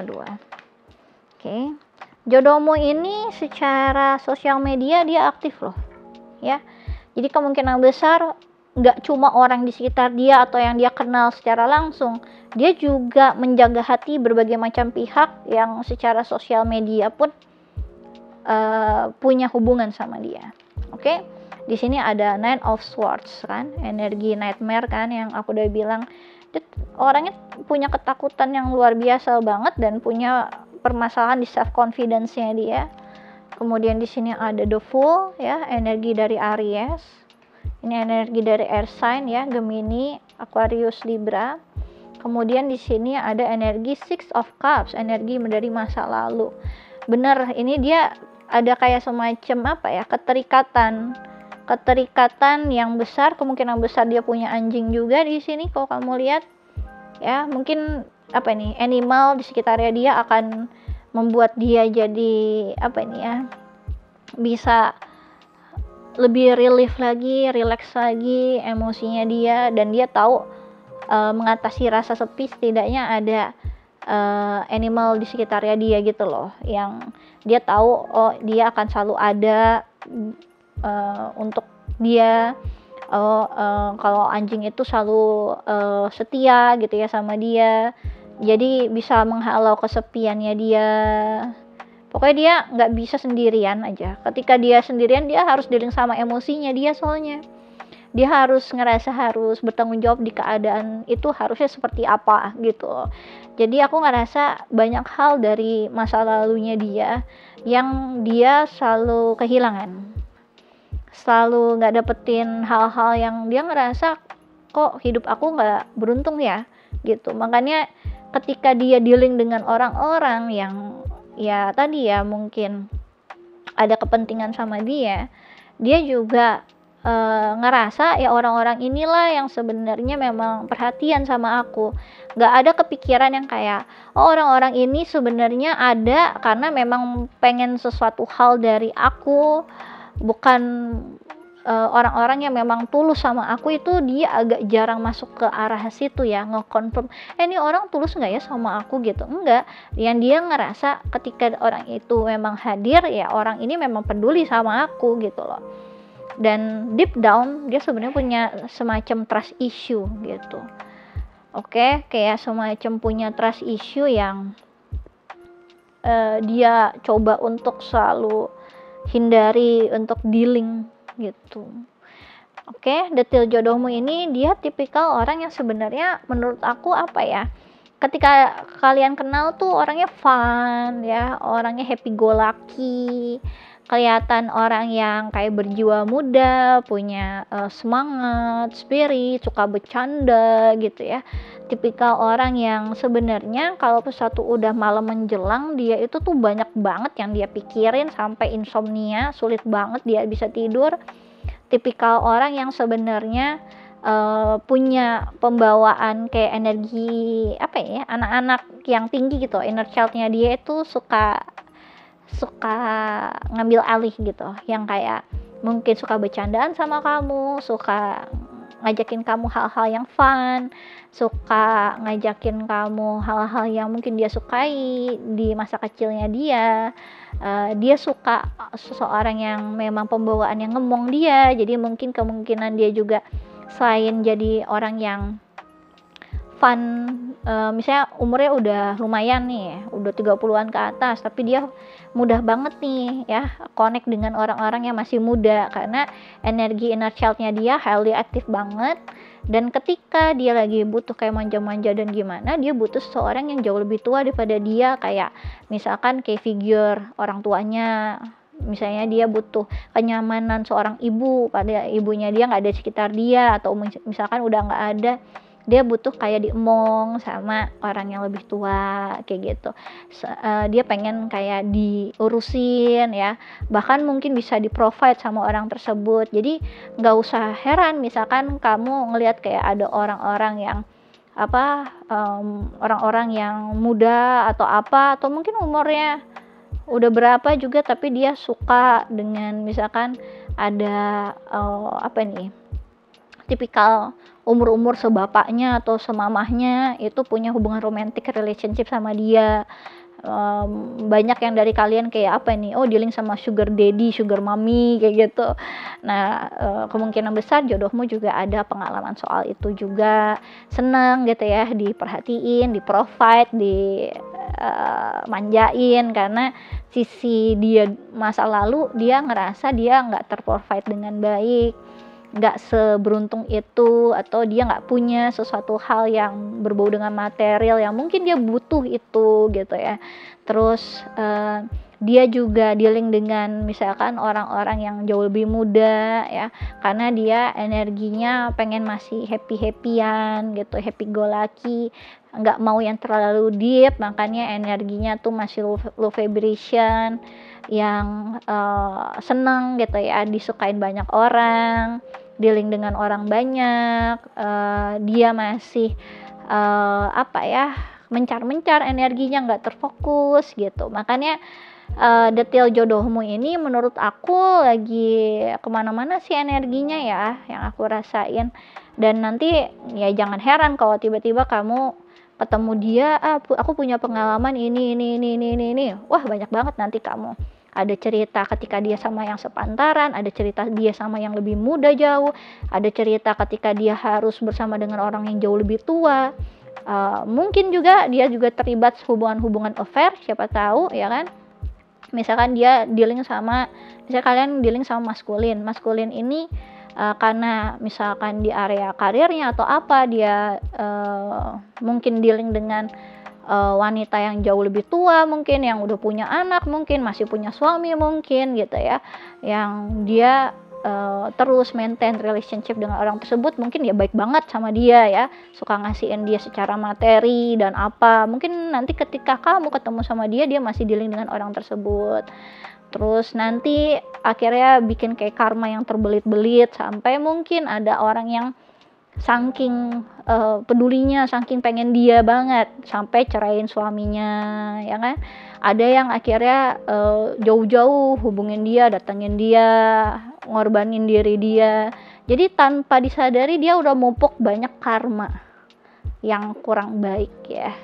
2. Oke. Jodohmu ini secara sosial media dia aktif loh, ya. Jadi kemungkinan besar nggak cuma orang di sekitar dia atau yang dia kenal secara langsung, dia juga menjaga hati berbagai macam pihak yang secara sosial media pun punya hubungan sama dia. Oke, di sini ada Nine of Swords kan, energi nightmare kan, yang aku udah bilang orangnya punya ketakutan yang luar biasa banget dan punya permasalahan di self confidence-nya dia. Kemudian di sini ada The Fool ya, energi dari Aries. Ini energi dari air sign ya, Gemini, Aquarius, Libra. Kemudian di sini ada energi Six of Cups, energi dari masa lalu. Bener, ini dia ada kayak semacam apa ya, keterikatan yang besar. Kemungkinan besar dia punya anjing juga di sini kalau kamu lihat ya. Mungkin apa ini, animal di sekitarnya dia akan membuat dia jadi apa ini ya, bisa lebih relief lagi, relax lagi emosinya dia, dan dia tahu mengatasi rasa sepi. Setidaknya ada animal di sekitarnya dia gitu loh, yang dia tahu oh dia akan selalu ada untuk dia. Kalau anjing itu selalu setia gitu ya sama dia, jadi bisa menghalau kesepiannya dia. Pokoknya dia nggak bisa sendirian aja. Ketika dia sendirian, dia harus dealing sama emosinya dia, soalnya dia harus ngerasa harus bertanggung jawab di keadaan itu harusnya seperti apa gitu. Jadi aku ngerasa banyak hal dari masa lalunya dia yang dia selalu kehilangan, selalu nggak dapetin hal-hal yang dia ngerasa kok hidup aku nggak beruntung ya gitu. Makanya ketika dia dealing dengan orang-orang yang ya tadi ya mungkin ada kepentingan sama dia, dia juga ngerasa ya orang-orang inilah yang sebenarnya memang perhatian sama aku. Gak ada kepikiran yang kayak oh orang-orang ini sebenarnya ada karena memang pengen sesuatu hal dari aku, bukan orang-orang yang memang tulus sama aku. Itu dia agak jarang masuk ke arah situ ya, nge-confirm ini orang tulus nggak ya sama aku gitu. Enggak, yang dia ngerasa ketika orang itu memang hadir ya orang ini memang peduli sama aku gitu loh. Dan deep down dia sebenarnya punya semacam trust issue gitu. Oke, kayak semacam punya trust issue yang dia coba untuk selalu hindari untuk dealing gitu. Oke, detail jodohmu ini dia tipikal orang yang sebenarnya menurut aku apa ya, ketika kalian kenal tuh orangnya fun ya, orangnya happy go lucky, kelihatan orang yang kayak berjiwa muda, punya semangat, spirit, suka bercanda gitu ya. Tipikal orang yang sebenarnya kalau satu udah malam menjelang, dia itu tuh banyak banget yang dia pikirin sampai insomnia, sulit banget dia bisa tidur. Tipikal orang yang sebenarnya punya pembawaan kayak energi apa ya, anak-anak yang tinggi gitu. Inner child-nya dia itu suka ngambil alih gitu, yang kayak mungkin suka bercandaan sama kamu, suka ngajakin kamu hal-hal yang fun, suka ngajakin kamu hal-hal yang mungkin dia sukai di masa kecilnya dia. Dia suka seseorang yang memang pembawaan yang ngemong dia, jadi mungkin kemungkinan dia juga selain jadi orang yang fun, misalnya umurnya udah lumayan nih, udah 30-an ke atas, tapi dia mudah banget nih ya connect dengan orang-orang yang masih muda, karena energi inner child-nya dia highly aktif banget. Dan ketika dia lagi butuh kayak manja-manja dan gimana, dia butuh seseorang yang jauh lebih tua daripada dia, kayak misalkan kayak figure orang tuanya. Misalnya dia butuh kenyamanan seorang ibu, pada ibunya dia nggak ada di sekitar dia, atau misalkan udah nggak ada, dia butuh kayak diemong sama orang yang lebih tua kayak gitu. Dia pengen kayak diurusin ya, bahkan mungkin bisa di-provide sama orang tersebut. Jadi nggak usah heran misalkan kamu ngelihat kayak ada orang-orang yang orang-orang yang muda atau apa, atau mungkin umurnya udah berapa juga tapi dia suka dengan misalkan ada tipikal umur-umur sebapaknya atau semamahnya itu punya hubungan romantic relationship sama dia. Banyak yang dari kalian kayak dealing sama sugar daddy, sugar mommy kayak gitu. Nah, kemungkinan besar jodohmu juga ada pengalaman soal itu juga. Seneng gitu ya diperhatiin, di-provide, manjain, karena sisi dia masa lalu dia ngerasa dia nggak terprovide dengan baik, nggak seberuntung itu, atau dia nggak punya sesuatu hal yang berbau dengan material yang mungkin dia butuh itu gitu ya. Terus dia juga dealing dengan misalkan orang-orang yang jauh lebih muda ya, karena dia energinya pengen masih happy-happyan gitu, happy go lucky, nggak mau yang terlalu deep, makanya energinya tuh masih low vibration, yang seneng gitu ya, disukain banyak orang, dealing dengan orang banyak, dia masih mencar-mencar, energinya nggak terfokus gitu. Makanya detail jodohmu ini menurut aku lagi kemana-mana sih energinya ya, yang aku rasain. Dan nanti ya jangan heran kalau tiba-tiba kamu ketemu dia, aku punya pengalaman ini, wah banyak banget nanti kamu. Ada cerita ketika dia sama yang sepantaran, ada cerita dia sama yang lebih muda jauh, ada cerita ketika dia harus bersama dengan orang yang jauh lebih tua. Mungkin juga dia juga terlibat hubungan-hubungan affair, siapa tahu ya kan. Misalkan dia misalnya kalian dealing sama maskulin ini karena misalkan di area karirnya atau apa, dia mungkin dealing dengan wanita yang jauh lebih tua, mungkin yang udah punya anak, mungkin masih punya suami mungkin gitu ya, yang dia terus maintain relationship dengan orang tersebut. Mungkin dia baik banget sama dia ya, suka ngasihin dia secara materi dan apa. Mungkin nanti ketika kamu ketemu sama dia masih dealing dengan orang tersebut, terus nanti akhirnya bikin kayak karma yang terbelit-belit, sampai mungkin ada orang yang saking pedulinya, saking pengen dia banget sampai ceraiin suaminya ya kan. Ada yang akhirnya jauh-jauh hubungin dia, datengin dia, ngorbanin diri dia. Jadi tanpa disadari dia udah mupuk banyak karma yang kurang baik ya,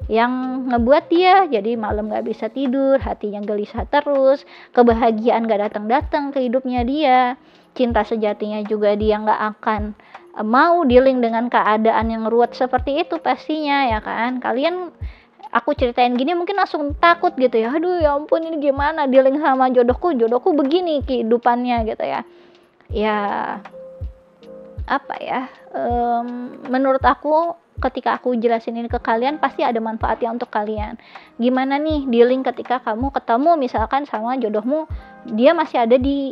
yang ngebuat dia jadi malam gak bisa tidur, hatinya gelisah terus, kebahagiaan gak datang-datang ke hidupnya dia, cinta sejatinya juga dia gak akan mau dealing dengan keadaan yang ruwet seperti itu pastinya ya kan. Kalian, aku ceritain gini mungkin langsung takut gitu ya, aduh ya ampun ini gimana dealing sama jodohku begini kehidupannya gitu ya. Ya menurut aku ketika aku jelasin ini ke kalian pasti ada manfaatnya untuk kalian. Gimana nih dealing ketika kamu ketemu misalkan sama jodohmu, dia masih ada di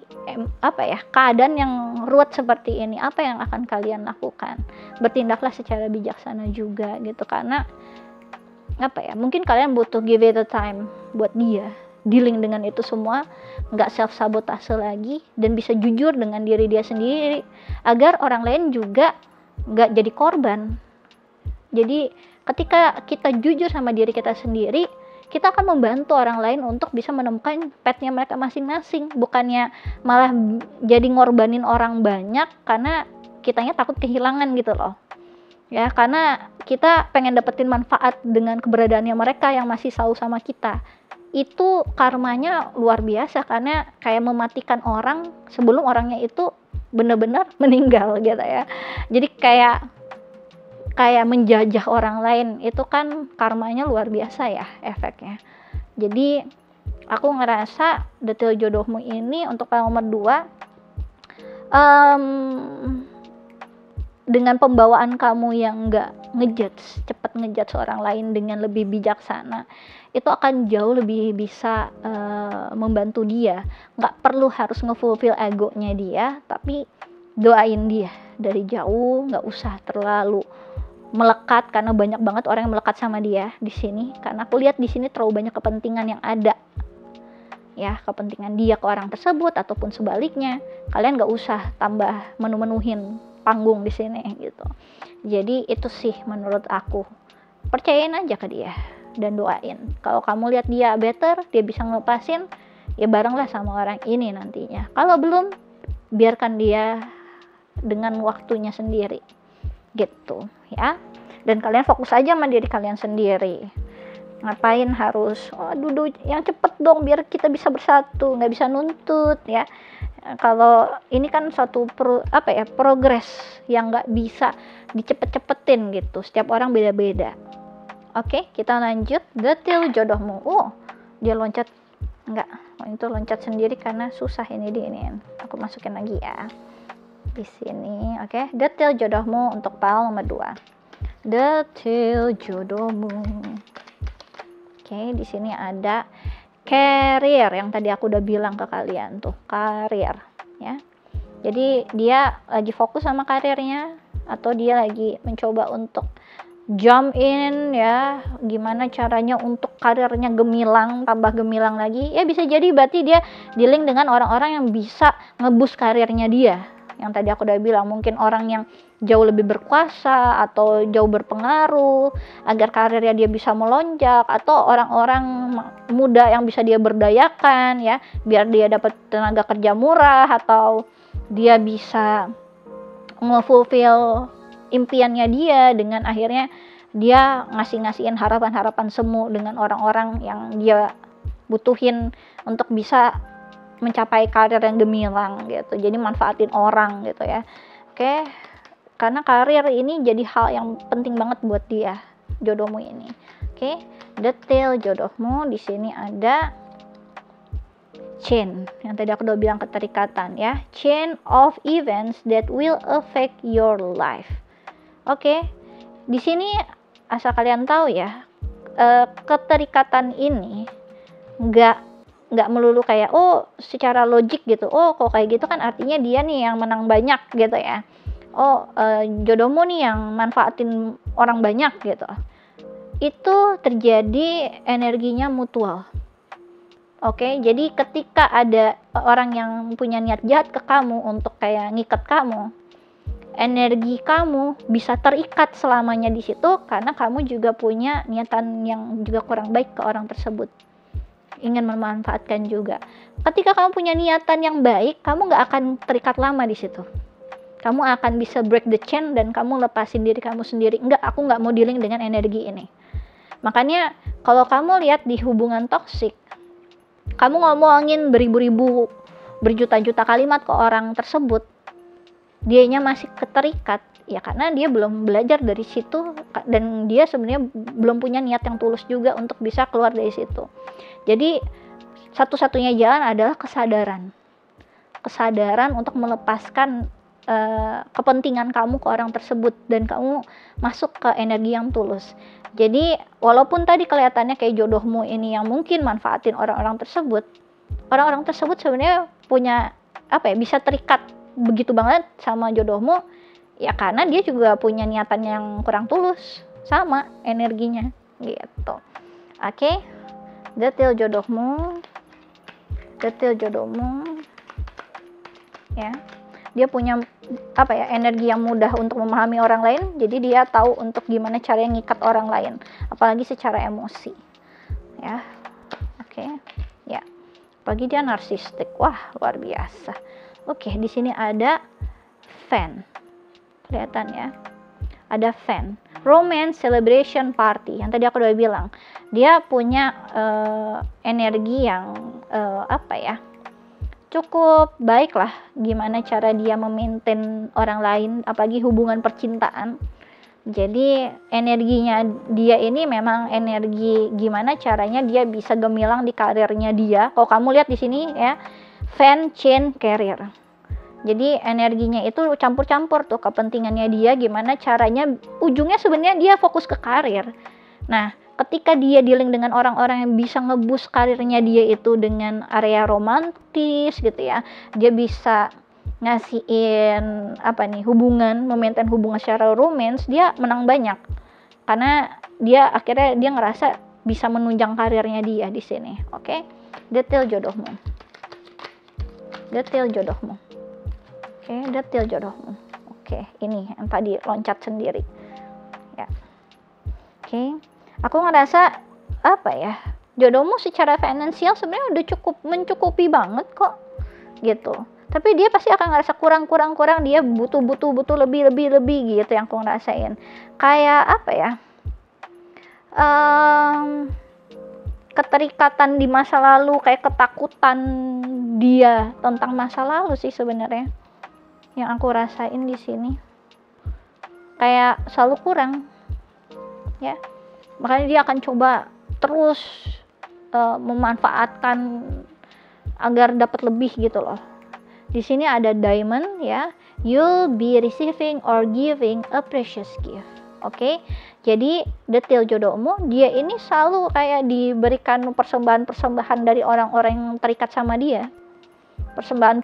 keadaan yang ruwet seperti ini, apa yang akan kalian lakukan? Bertindaklah secara bijaksana juga gitu, karena mungkin kalian butuh give it a time buat dia dealing dengan itu semua, nggak self sabotase lagi, dan bisa jujur dengan diri dia sendiri agar orang lain juga nggak jadi korban. Jadi ketika kita jujur sama diri kita sendiri, kita akan membantu orang lain untuk bisa menemukan path-nya mereka masing-masing, bukannya malah jadi ngorbanin orang banyak karena kitanya takut kehilangan gitu loh ya, karena kita pengen dapetin manfaat dengan keberadaannya mereka yang masih selalu sama kita. Itu karmanya luar biasa, karena kayak mematikan orang sebelum orangnya itu benar-benar meninggal gitu ya. Jadi kayak menjajah orang lain, itu kan karmanya luar biasa ya efeknya. Jadi aku ngerasa detail jodohmu ini untuk nomor 2, dengan pembawaan kamu yang gak cepat ngejudge orang lain dengan lebih bijaksana, itu akan jauh lebih bisa membantu dia. Gak perlu harus ngefulfill egonya dia, tapi doain dia dari jauh, gak usah terlalu melekat, karena banyak banget orang yang melekat sama dia di sini. Karena aku lihat di sini terlalu banyak kepentingan yang ada, ya, kepentingan dia ke orang tersebut ataupun sebaliknya. Kalian gak usah tambah menu-menuhin panggung di sini gitu. Jadi itu sih menurut aku. Percayain aja ke dia dan doain. Kalau kamu lihat dia better, dia bisa ngelepasin, ya barenglah sama orang ini nantinya. Kalau belum, biarkan dia dengan waktunya sendiri gitu ya. Dan kalian fokus aja sama diri kalian sendiri. Ngapain harus duduk yang cepet dong biar kita bisa bersatu, nggak bisa nuntut ya. Kalau ini kan suatu progres yang nggak bisa dicepet-cepetin gitu. Setiap orang beda-beda. Oke, kita lanjut. Detil jodohmu. Dia loncat. Enggak, itu loncat sendiri karena susah ini diinin. Aku masukin lagi ya di sini. Oke, detil jodohmu untuk pile nomor 2. Detil jodohmu. Oke, di sini ada career yang tadi aku udah bilang ke kalian tuh, karir ya. Jadi dia lagi fokus sama karirnya atau dia lagi mencoba untuk jump in ya, gimana caranya untuk karirnya gemilang, tambah gemilang lagi ya. Bisa jadi berarti dia dealing dengan orang-orang yang bisa ngeboost karirnya dia, yang tadi aku udah bilang. Mungkin orang yang jauh lebih berkuasa atau jauh berpengaruh agar karirnya dia bisa melonjak, atau orang-orang muda yang bisa dia berdayakan ya, biar dia dapat tenaga kerja murah, atau dia bisa nge-fulfill impiannya dia dengan akhirnya dia ngasihin harapan-harapan semu dengan orang-orang yang dia butuhin untuk bisa mencapai karir yang gemilang gitu. Jadi manfaatin orang gitu ya. Oke, karena karir ini jadi hal yang penting banget buat dia, jodohmu ini. Oke, detail jodohmu di sini ada chain, yang tadi aku udah bilang keterikatan ya, chain of events that will affect your life. Oke, di sini asal kalian tahu ya, keterikatan ini nggak melulu kayak secara logik gitu. Kok kayak gitu kan artinya dia nih yang menang banyak gitu ya. Jodohmu nih yang manfaatin orang banyak gitu. Itu terjadi energinya mutual. Oke, jadi ketika ada orang yang punya niat jahat ke kamu untuk kayak ngikat kamu, energi kamu bisa terikat selamanya di situ karena kamu juga punya niatan yang juga kurang baik ke orang tersebut, ingin memanfaatkan juga. Ketika kamu punya niatan yang baik, kamu nggak akan terikat lama di situ. Kamu akan bisa break the chain dan kamu lepasin diri kamu sendiri. Aku nggak mau dealing dengan energi ini. Makanya kalau kamu lihat di hubungan toksik, kamu ngomongin beribu-ribu, berjuta-juta kalimat ke orang tersebut, dianya masih keterikat ya karena dia belum belajar dari situ, dan dia sebenarnya belum punya niat yang tulus juga untuk bisa keluar dari situ. Jadi satu-satunya jalan adalah kesadaran untuk melepaskan kepentingan kamu ke orang tersebut dan kamu masuk ke energi yang tulus. Jadi walaupun tadi kelihatannya kayak jodohmu ini yang mungkin manfaatin orang-orang tersebut sebenarnya punya bisa terikat begitu banget sama jodohmu ya karena dia juga punya niatan yang kurang tulus sama energinya gitu. Oke, detail jodohmu ya, dia punya energi yang mudah untuk memahami orang lain, jadi dia tahu untuk gimana caranya ngikat orang lain, apalagi secara emosi ya. Oke ya, apalagi dia narsistik, wah luar biasa. Oke, di sini ada fan, kelihatan ya, ada fan, romance celebration party, yang tadi aku udah bilang dia punya energi yang cukup baik lah, gimana cara dia memaintain orang lain, apalagi hubungan percintaan. Jadi energinya dia ini memang energi gimana caranya dia bisa gemilang di karirnya dia. Kalau kamu lihat di sini ya, fan, chain, career. Jadi energinya itu campur-campur tuh, kepentingannya dia gimana caranya, ujungnya sebenarnya dia fokus ke karir. Nah, ketika dia dealing dengan orang-orang yang bisa ngeboost karirnya dia itu dengan area romantis gitu ya, dia bisa ngasihin memaintain hubungan secara romance, dia menang banyak. Karena dia akhirnya dia ngerasa bisa menunjang karirnya dia di sini. Oke. Detail jodohmu. Detail jodohmu. Oke, detail jodohmu. Oke, ini yang tadi loncat sendiri. Ya. Oke. Aku ngerasa jodohmu secara finansial sebenarnya udah mencukupi banget kok. Gitu. Tapi dia pasti akan ngerasa kurang, dia butuh lebih gitu yang aku ngerasain. Kayak keterikatan di masa lalu, kayak ketakutan dia tentang masa lalu sih sebenarnya yang aku rasain di sini. Kayak selalu kurang, ya. Makanya dia akan coba terus memanfaatkan agar dapat lebih gitu loh. Di sini ada diamond, ya. You'll be receiving or giving a precious gift. Oke. Jadi detail jodohmu, dia ini selalu kayak diberikan persembahan dari orang-orang yang terikat sama dia. Persembahan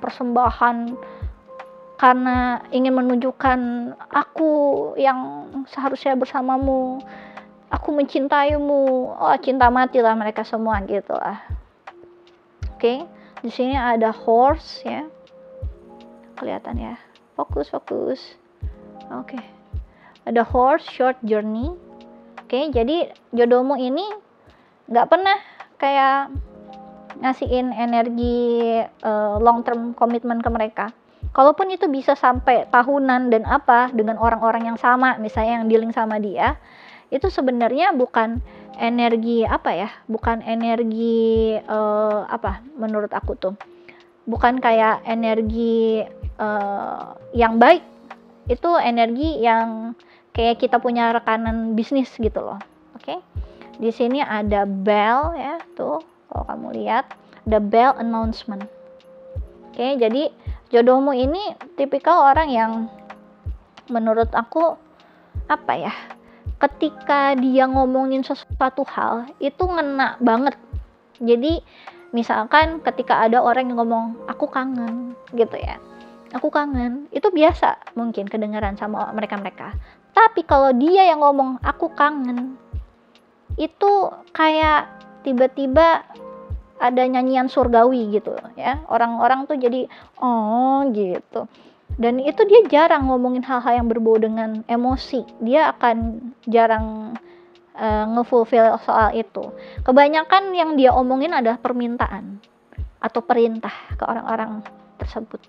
karena ingin menunjukkan aku yang seharusnya bersamamu. Aku mencintaimu. Oh, cinta mati lah mereka semua gitu lah. Oke. Di sini ada horse, ya. Kelihatan ya. Fokus. Oke. Ada horse, short journey. Oke, jadi jodohmu ini nggak pernah kayak ngasihin energi long term commitment ke mereka. Kalaupun itu bisa sampai tahunan dan dengan orang-orang yang sama, misalnya yang dealing sama dia, itu sebenarnya bukan energi bukan energi menurut aku tuh. Bukan kayak energi yang baik. Itu energi yang kayak kita punya rekanan bisnis gitu loh. Oke. Di sini ada bell, ya, tuh kalau kamu lihat ada bell announcement. Oke, jadi jodohmu ini tipikal orang yang menurut aku ketika dia ngomongin sesuatu hal itu ngena banget. Jadi misalkan ketika ada orang yang ngomong aku kangen gitu ya, aku kangen, itu biasa mungkin kedengaran sama mereka. Tapi kalau dia yang ngomong aku kangen, itu kayak tiba-tiba ada nyanyian surgawi gitu ya. Orang-orang tuh jadi oh gitu. Dan itu dia jarang ngomongin hal-hal yang berbau dengan emosi. Dia akan jarang ngefulfill soal itu. Kebanyakan yang dia omongin adalah permintaan atau perintah ke orang-orang tersebut.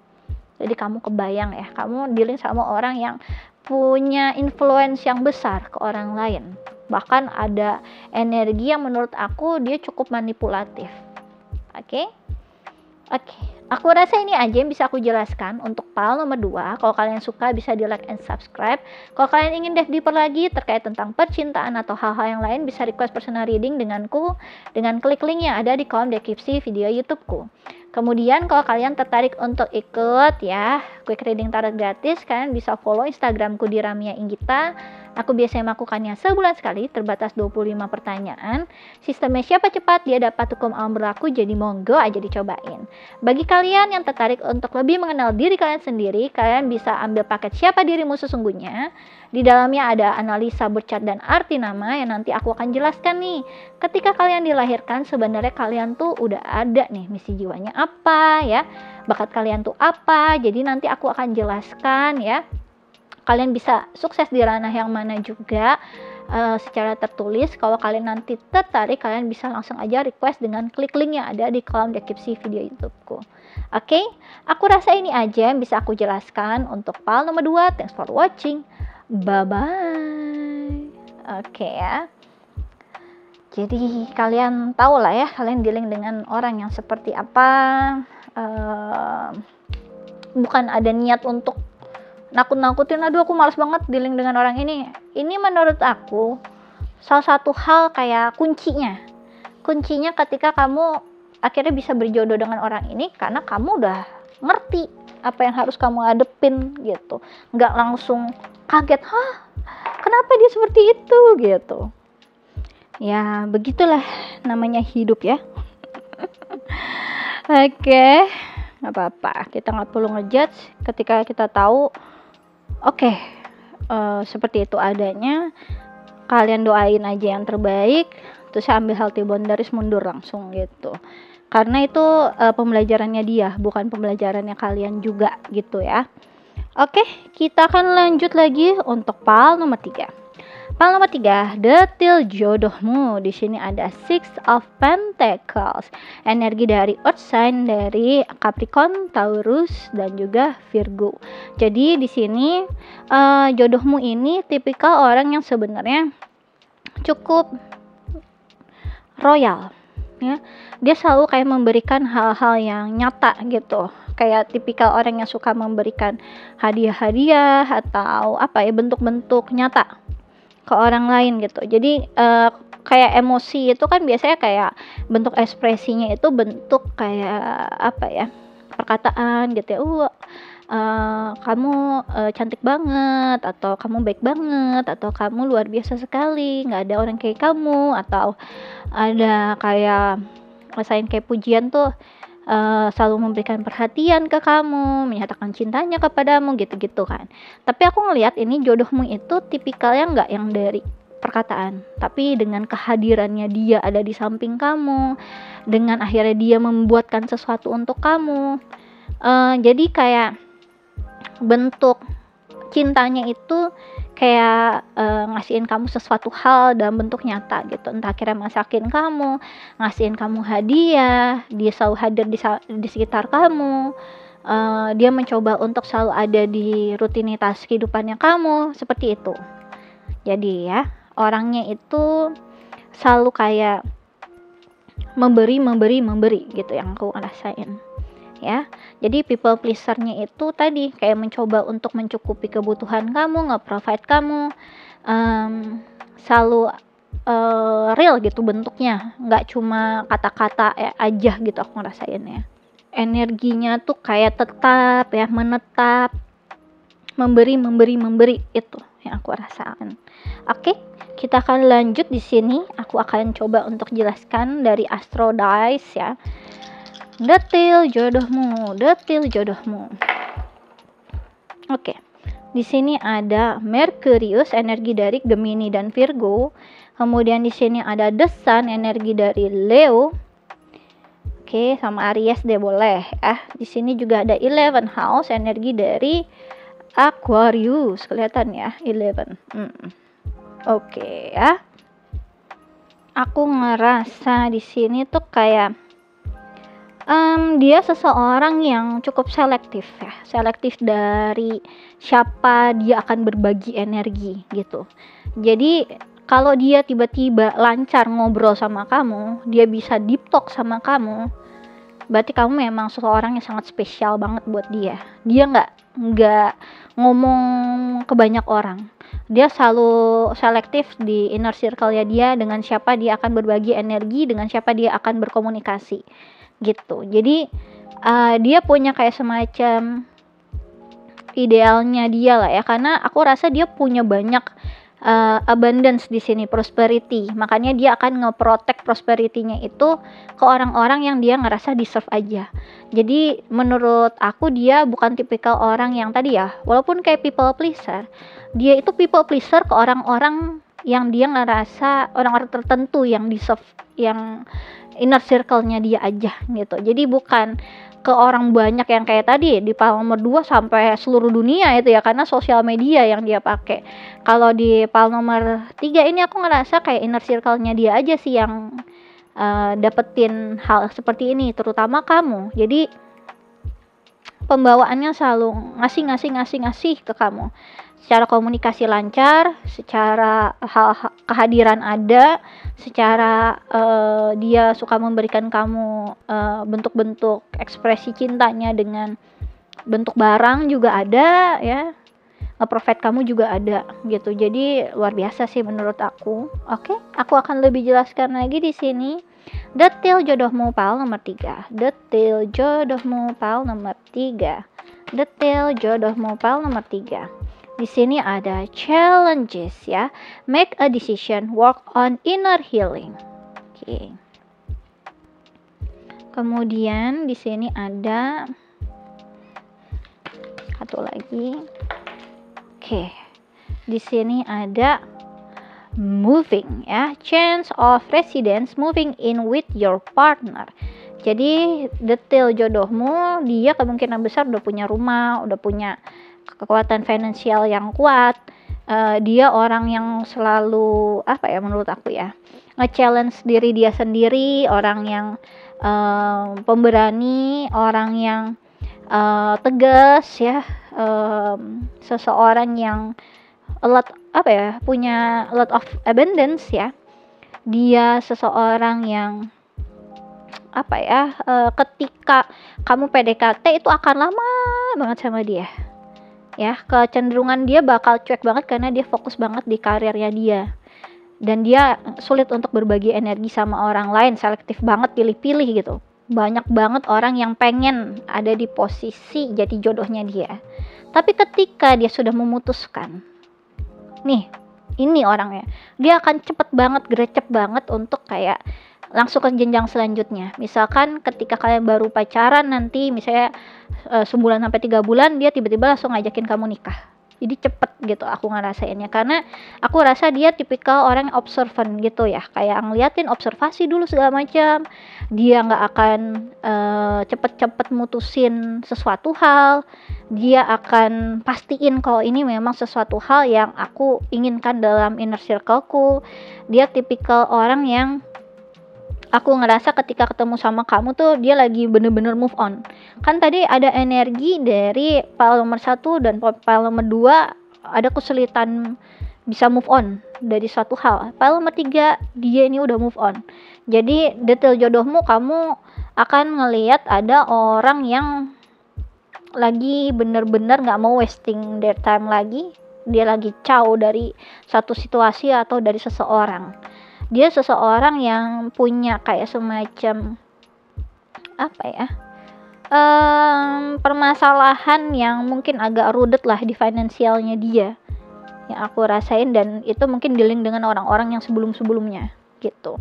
Jadi kamu kebayang ya, kamu dealing sama orang yang punya influence yang besar ke orang lain. Bahkan ada energi yang menurut aku dia cukup manipulatif. Oke. Aku rasa ini aja yang bisa aku jelaskan untuk pile nomor 2. Kalau kalian suka bisa di like and subscribe. Kalau kalian ingin dive deeper lagi terkait tentang percintaan atau hal-hal yang lain, bisa request personal reading denganku dengan klik link yang ada di kolom deskripsi video YouTubeku. Kemudian kalau kalian tertarik untuk ikut ya quick reading tarot gratis, kalian bisa follow Instagramku di Ramia Inggita. Aku biasanya melakukannya sebulan sekali, terbatas 25 pertanyaan. Sistemnya siapa cepat dia dapat hukum alam berlaku, jadi monggo aja dicobain. Bagi kalian yang tertarik untuk lebih mengenal diri kalian sendiri, kalian bisa ambil paket Siapa Dirimu Sesungguhnya. Di dalamnya ada analisa bercat dan arti nama yang nanti aku akan jelaskan nih. Ketika kalian dilahirkan sebenarnya kalian tuh udah ada nih misi jiwanya apa ya, bakat kalian tuh apa. Jadi nanti aku akan jelaskan ya. Kalian bisa sukses di ranah yang mana juga secara tertulis. Kalau kalian nanti tertarik, kalian bisa langsung aja request dengan klik link yang ada di kolom deskripsi video YouTubeku. Oke, aku rasa ini aja yang bisa aku jelaskan untuk file nomor 2. Thanks for watching. Bye-bye. Oke ya. Jadi kalian tahu lah ya, kalian dealing dengan orang yang seperti apa. Bukan ada niat untuk nakut-nakutin, aduh aku malas banget dealing dengan orang ini. Ini menurut aku salah satu hal kayak kuncinya ketika kamu akhirnya bisa berjodoh dengan orang ini, karena kamu udah ngerti apa yang harus kamu hadepin gitu. Nggak langsung kaget, kenapa dia seperti itu gitu. Ya begitulah namanya hidup ya. Oke. nggak apa-apa, kita nggak perlu ngejudge ketika kita tahu oke, seperti itu adanya. Kalian doain aja yang terbaik, terus ambil healthy boundaries, mundur langsung gitu, karena itu pembelajarannya dia, bukan pembelajarannya kalian juga gitu ya. Oke, kita akan lanjut lagi untuk pal nomor 3. Pal nomor 3, detil jodohmu. Di sini ada Six of Pentacles, energi dari Earth sign, dari Capricorn, Taurus, dan juga Virgo. Jadi di sini jodohmu ini tipikal orang yang sebenarnya cukup royal, ya. Dia selalu kayak memberikan hal-hal yang nyata gitu. Kayak tipikal orang yang suka memberikan hadiah-hadiah atau apa ya, bentuk-bentuk nyata ke orang lain gitu. Jadi kayak emosi itu kan biasanya kayak bentuk ekspresinya itu bentuk kayak apa ya, perkataan gitu ya. Kamu cantik banget, atau kamu baik banget, atau kamu luar biasa sekali, nggak ada orang kayak kamu, atau ada kayak rasain kayak pujian tuh, selalu memberikan perhatian ke kamu, menyatakan cintanya kepadamu gitu-gitu kan. Tapi aku ngelihat ini jodohmu itu tipikalnya nggak yang dari perkataan, tapi dengan kehadirannya dia ada di samping kamu, dengan akhirnya dia membuatkan sesuatu untuk kamu. Jadi kayak bentuk cintanya itu kayak ngasihin kamu sesuatu hal dalam bentuk nyata gitu. Entah kira masakin kamu, ngasihin kamu hadiah, dia selalu hadir di sekitar kamu, dia mencoba untuk selalu ada di rutinitas kehidupannya kamu, seperti itu. Jadi ya, orangnya itu selalu kayak memberi gitu yang aku rasain ya. Jadi people pleasernya itu tadi kayak mencoba untuk mencukupi kebutuhan kamu, nge-provide kamu, selalu real gitu bentuknya, nggak cuma kata-kata aja gitu aku ngerasainnya. Energinya tuh kayak tetap ya, menetap, memberi itu yang aku rasakan. Oke, kita akan lanjut di sini. Aku akan coba untuk jelaskan dari Astro Dice ya. Detil jodohmu. Oke. Di sini ada Merkurius, energi dari Gemini dan Virgo. Kemudian di sini ada The Sun, energi dari Leo. Oke, sama Aries deh boleh. Di sini juga ada 11 House, energi dari Aquarius. Kelihatan ya, 11. Oke ya. Aku ngerasa di sini tuh kayak dia seseorang yang cukup selektif ya, selektif dari siapa dia akan berbagi energi gitu. Jadi kalau dia tiba-tiba lancar ngobrol sama kamu, dia bisa deep talk sama kamu, berarti kamu memang seseorang yang sangat spesial banget buat dia. Dia nggak ngomong ke banyak orang. Dia selalu selektif di inner circle-nya dia, dengan siapa dia akan berbagi energi, dengan siapa dia akan berkomunikasi gitu. Jadi dia punya kayak semacam idealnya dia lah ya, karena aku rasa dia punya banyak abundance di sini, prosperity. Makanya dia akan nge-protect prosperity-nya itu ke orang-orang yang dia ngerasa deserve aja. Jadi menurut aku dia bukan tipikal orang yang tadi ya, walaupun kayak people pleaser, dia itu people pleaser ke orang-orang yang dia ngerasa orang-orang tertentu yang deserve, yang inner circle-nya dia aja gitu. Jadi bukan ke orang banyak yang kayak tadi di pal nomor 2 sampai seluruh dunia itu ya, karena sosial media yang dia pakai. Kalau di pal nomor 3 ini aku ngerasa kayak inner circle-nya dia aja sih yang dapetin hal seperti ini, terutama kamu. Jadi pembawaannya selalu ngasih ke kamu. Secara komunikasi lancar, secara kehadiran ada, secara dia suka memberikan kamu bentuk-bentuk ekspresi cintanya dengan bentuk barang juga ada ya, nge-provide kamu juga ada gitu. Jadi luar biasa sih menurut aku. Oke, aku akan lebih jelaskan lagi di sini. Detil jodohmu pal nomor 3. Detil jodohmu pal nomor 3. Detil jodohmu pal nomor 3. Di sini ada challenges ya. Make a decision, work on inner healing. Oke. Kemudian di sini ada satu lagi. Oke, di sini ada moving ya, change of residence, moving in with your partner. Jadi detail jodohmu, dia kemungkinan besar udah punya rumah, udah punya kekuatan finansial yang kuat. Dia orang yang selalu menurut aku ya, nge-challenge diri dia sendiri, orang yang pemberani, orang yang tegas ya, seseorang yang punya a lot of abundance ya. Dia seseorang yang ketika kamu PDKT itu akan lama banget sama dia ya. Kecenderungan dia bakal cuek banget karena dia fokus banget di karirnya dia, dan dia sulit untuk berbagi energi sama orang lain, selektif banget, pilih-pilih gitu. Banyak banget orang yang pengen ada di posisi jadi jodohnya dia, tapi ketika dia sudah memutuskan, nih ini orangnya, dia akan cepet banget, gercep banget untuk kayak langsung ke jenjang selanjutnya. Misalkan ketika kalian baru pacaran, nanti misalnya sebulan sampai 3 bulan, dia tiba-tiba langsung ngajakin kamu nikah. Jadi cepet gitu aku ngerasainnya, karena aku rasa dia tipikal orang yang observant gitu ya, kayak ngeliatin, observasi dulu segala macam. Dia nggak akan cepet-cepet mutusin sesuatu hal. Dia akan pastiin kalau ini memang sesuatu hal yang aku inginkan dalam inner circleku. Dia tipikal orang yang aku ngerasa ketika ketemu sama kamu tuh dia lagi bener-bener move on. Kan tadi ada energi dari pile nomor 1 dan pile nomor 2 ada kesulitan bisa move on dari suatu hal. Pile nomor 3 dia ini udah move on. Jadi detail jodohmu, kamu akan ngelihat ada orang yang lagi bener-bener gak mau wasting their time lagi. Dia lagi caw dari satu situasi atau dari seseorang. Dia seseorang yang punya kayak semacam permasalahan yang mungkin agak rudet lah di finansialnya dia, yang aku rasain, dan itu mungkin dealing dengan orang-orang yang sebelum-sebelumnya gitu.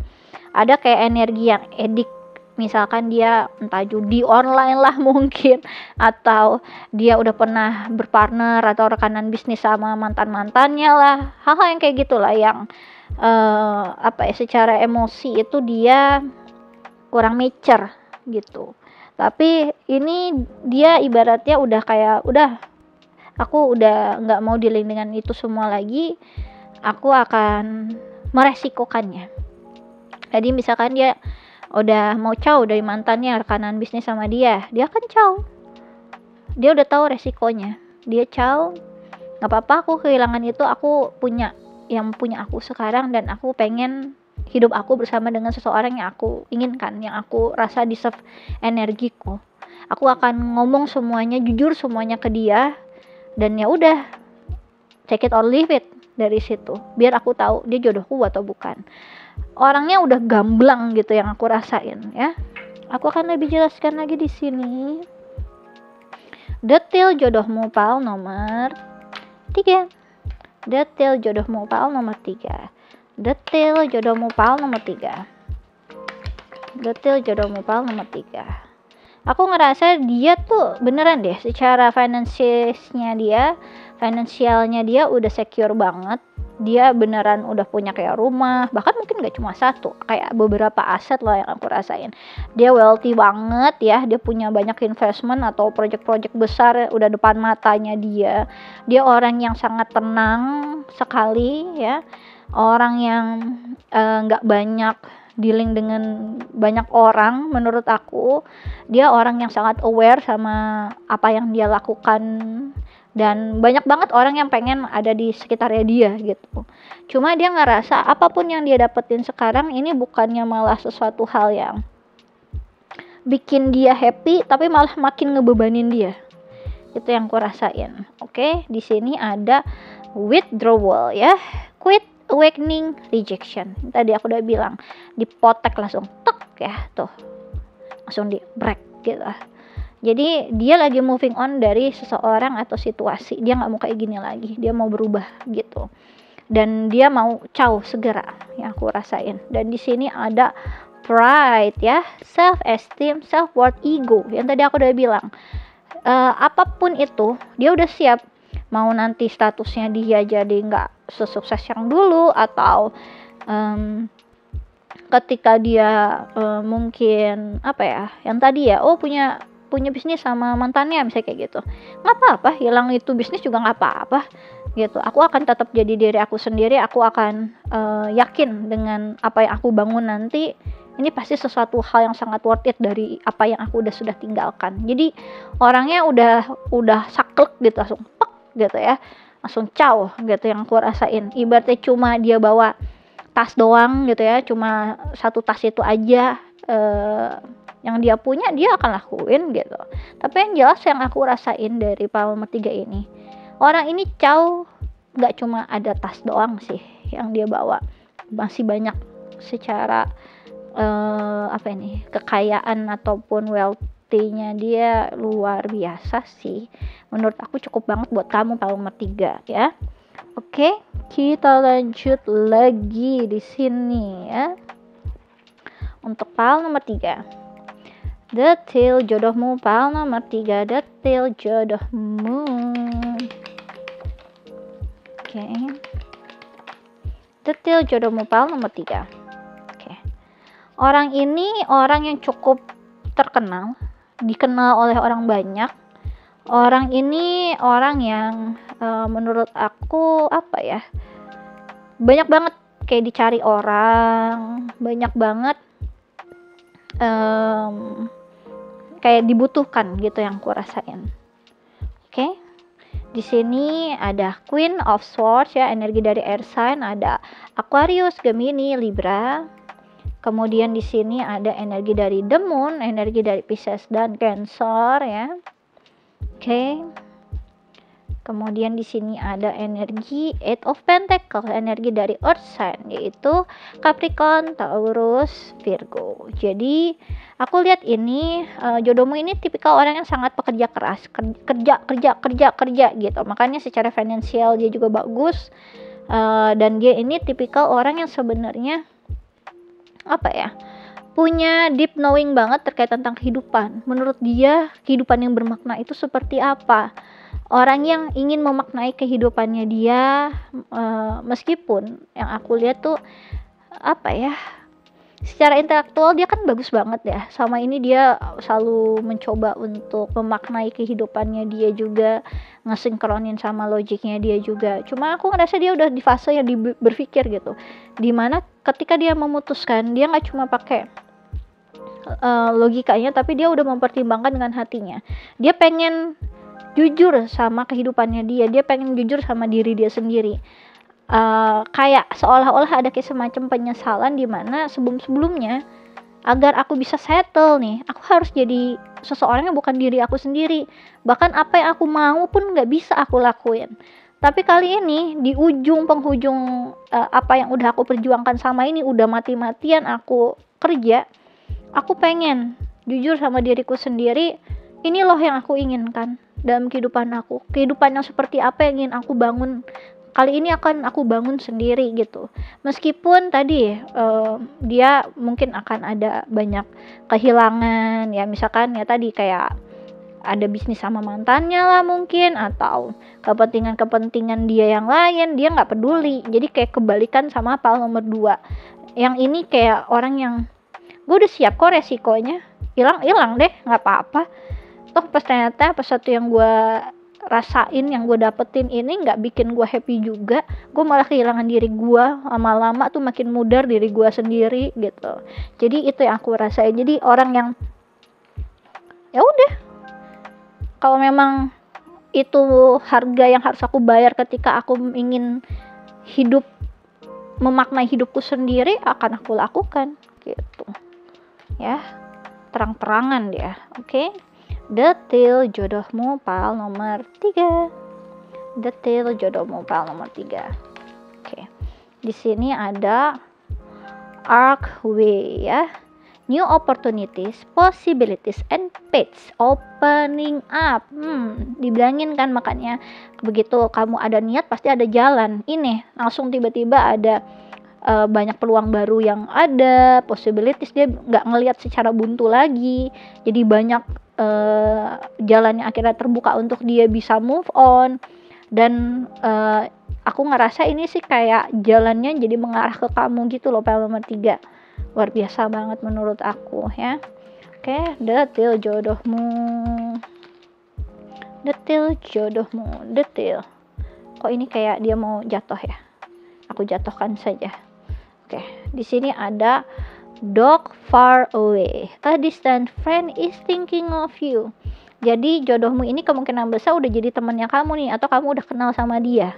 Ada kayak energi yang edik, misalkan dia entah judi online lah mungkin, atau dia udah pernah berpartner atau rekanan bisnis sama mantan-mantannya lah, hal-hal yang kayak gitulah yang secara emosi itu dia kurang mature gitu. Tapi ini dia ibaratnya udah aku udah nggak mau dealing dengan itu semua lagi, aku akan meresikokannya. Jadi misalkan dia udah mau caw dari mantannya, rekanan bisnis sama dia akan caw. Dia udah tahu resikonya, dia caw, nggak apa-apa, aku kehilangan itu, aku punya yang punya aku sekarang, dan aku pengen hidup aku bersama dengan seseorang yang aku inginkan, yang aku rasa deserve energiku. Aku akan ngomong semuanya, jujur semuanya ke dia, dan ya udah, take it or leave it dari situ, biar aku tahu dia jodohku atau bukan. Orangnya udah gamblang gitu yang aku rasain ya. Aku akan lebih jelaskan lagi di sini. Detail jodohmu pal nomor 3. Detail jodohmu pal nomor 3. Detail jodohmu pal nomor 3. Detail jodohmu pal nomor 3. Aku ngerasa dia tuh beneran deh, secara finansialnya dia udah secure banget. Dia beneran udah punya kayak rumah, bahkan mungkin gak cuma satu, kayak beberapa aset loh yang aku rasain. Dia wealthy banget ya, dia punya banyak investment atau project-project besar udah depan matanya dia. Dia orang yang sangat tenang sekali ya, orang yang gak banyak dealing dengan banyak orang. Menurut aku dia orang yang sangat aware sama apa yang dia lakukan, dan banyak banget orang yang pengen ada di sekitarnya dia gitu. Cuma dia ngerasa apapun yang dia dapetin sekarang ini bukannya malah sesuatu hal yang bikin dia happy, tapi malah makin ngebebanin dia. Itu yang aku rasain. Oke, di sini ada withdrawal ya, quit, awakening, rejection. Tadi aku udah bilang, dipotek langsung tek ya, tuh langsung di break gitu. Jadi dia lagi moving on dari seseorang atau situasi. Dia gak mau kayak gini lagi, dia mau berubah gitu, dan dia mau caw segera yang aku rasain. Dan di sini ada pride ya, self esteem, self worth, ego, yang tadi aku udah bilang. apapun itu dia udah siap. Mau nanti statusnya dia jadi nggak sesukses yang dulu, atau ketika dia mungkin apa ya, yang tadi ya, punya bisnis sama mantannya misalnya kayak gitu, nggak apa-apa, hilang itu bisnis juga nggak apa-apa gitu. Aku akan tetap jadi diri aku sendiri. Aku akan yakin dengan apa yang aku bangun nanti, ini pasti sesuatu hal yang sangat worth it dari apa yang aku sudah tinggalkan. Jadi orangnya udah saklek gitu, langsung pek gitu ya, langsung caw gitu yang aku rasain. Ibaratnya cuma dia bawa tas doang gitu ya, cuma satu tas itu aja yang dia punya, dia akan lakuin gitu. Tapi yang jelas yang aku rasain dari Power nomor 3 ini, orang ini caw nggak cuma ada tas doang sih yang dia bawa, masih banyak secara kekayaan ataupun wealthy-nya dia luar biasa sih. Menurut aku cukup banget buat kamu Power nomor 3 ya. Oke, kita lanjut lagi di sini ya. Untuk Power nomor 3. Detail jodohmu Power nomor 3, detail jodohmu. Oke. Detail jodohmu Power nomor 3. Oke. Orang ini orang yang cukup terkenal, dikenal oleh orang banyak. Orang ini orang yang menurut aku banyak banget kayak dicari orang, banyak banget kayak dibutuhkan gitu yang aku rasain. Oke. Di sini ada Queen of Swords ya, energi dari air sign, ada Aquarius, Gemini, Libra. Kemudian di sini ada energi dari The Moon, energi dari Pisces dan Cancer ya. Oke. Kemudian di sini ada energi Eight of Pentacles, energi dari Earth sign, yaitu Capricorn, Taurus, Virgo. Jadi aku lihat ini jodohmu ini tipikal orang yang sangat pekerja keras, kerja gitu. Makanya secara finansial dia juga bagus, dan dia ini tipikal orang yang sebenarnya punya deep knowing banget terkait tentang kehidupan. Menurut dia kehidupan yang bermakna itu seperti apa. Orang yang ingin memaknai kehidupannya dia, meskipun yang aku lihat tuh secara intelektual dia kan bagus banget ya. Sama ini dia selalu mencoba untuk memaknai kehidupannya dia juga, ngesinkronin sama logiknya dia juga. Cuma aku ngerasa dia udah di fase yang berpikir gitu, dimana ketika dia memutuskan, dia nggak cuma pakai logikanya, tapi dia udah mempertimbangkan dengan hatinya. Dia pengen jujur sama kehidupannya dia pengen jujur sama diri dia sendiri. Kayak seolah-olah ada kayak semacam penyesalan di mana sebelumnya agar aku bisa settle nih, aku harus jadi seseorang yang bukan diri aku sendiri. Bahkan apa yang aku mau pun nggak bisa aku lakuin. Tapi kali ini di penghujung apa yang udah aku perjuangkan sama ini, udah mati-matian aku kerja, aku pengen jujur sama diriku sendiri. Ini loh yang aku inginkan dalam kehidupan aku. Kehidupan yang seperti apa yang ingin aku bangun. Kali ini akan aku bangun sendiri gitu. Meskipun tadi dia mungkin akan ada banyak kehilangan ya, misalkan ya tadi kayak ada bisnis sama mantannya lah mungkin, atau kepentingan dia yang lain, dia nggak peduli. Jadi kayak kebalikan sama Power nomor 2. Yang ini kayak orang yang gue udah siap kok resikonya, hilang deh, nggak apa-apa. Toh pas satu yang gue rasain, yang gue dapetin ini nggak bikin gue happy juga, gue malah kehilangan diri gue, lama-lama tuh makin mudar diri gue sendiri gitu. Jadi itu yang aku rasain. Jadi orang yang ya udah, kalau memang itu harga yang harus aku bayar ketika aku ingin hidup, memaknai hidupku sendiri, akan aku lakukan gitu ya, terang-terangan dia. Oke. Detail jodohmu Power nomor 3. Detail jodohmu Power nomor 3. Oke. Di sini ada Archway ya. New opportunities, possibilities, and paths opening up. Dibilangin kan, makanya begitu kamu ada niat pasti ada jalan. Ini langsung tiba-tiba ada banyak peluang baru yang ada, possibilities, dia nggak ngelihat secara buntu lagi, jadi banyak jalan yang akhirnya terbuka untuk dia bisa move on. Dan aku ngerasa ini sih kayak jalannya jadi mengarah ke kamu gitu loh, file nomor 3. Luar biasa banget menurut aku ya. Oke, detail jodohmu. Detail jodohmu, detail. Kok ini kayak dia mau jatuh ya? Aku jatuhkan saja. Oke, di sini ada dog far away. A distant friend is thinking of you. Jadi jodohmu ini kemungkinan besar udah jadi temannya kamu nih, atau kamu udah kenal sama dia.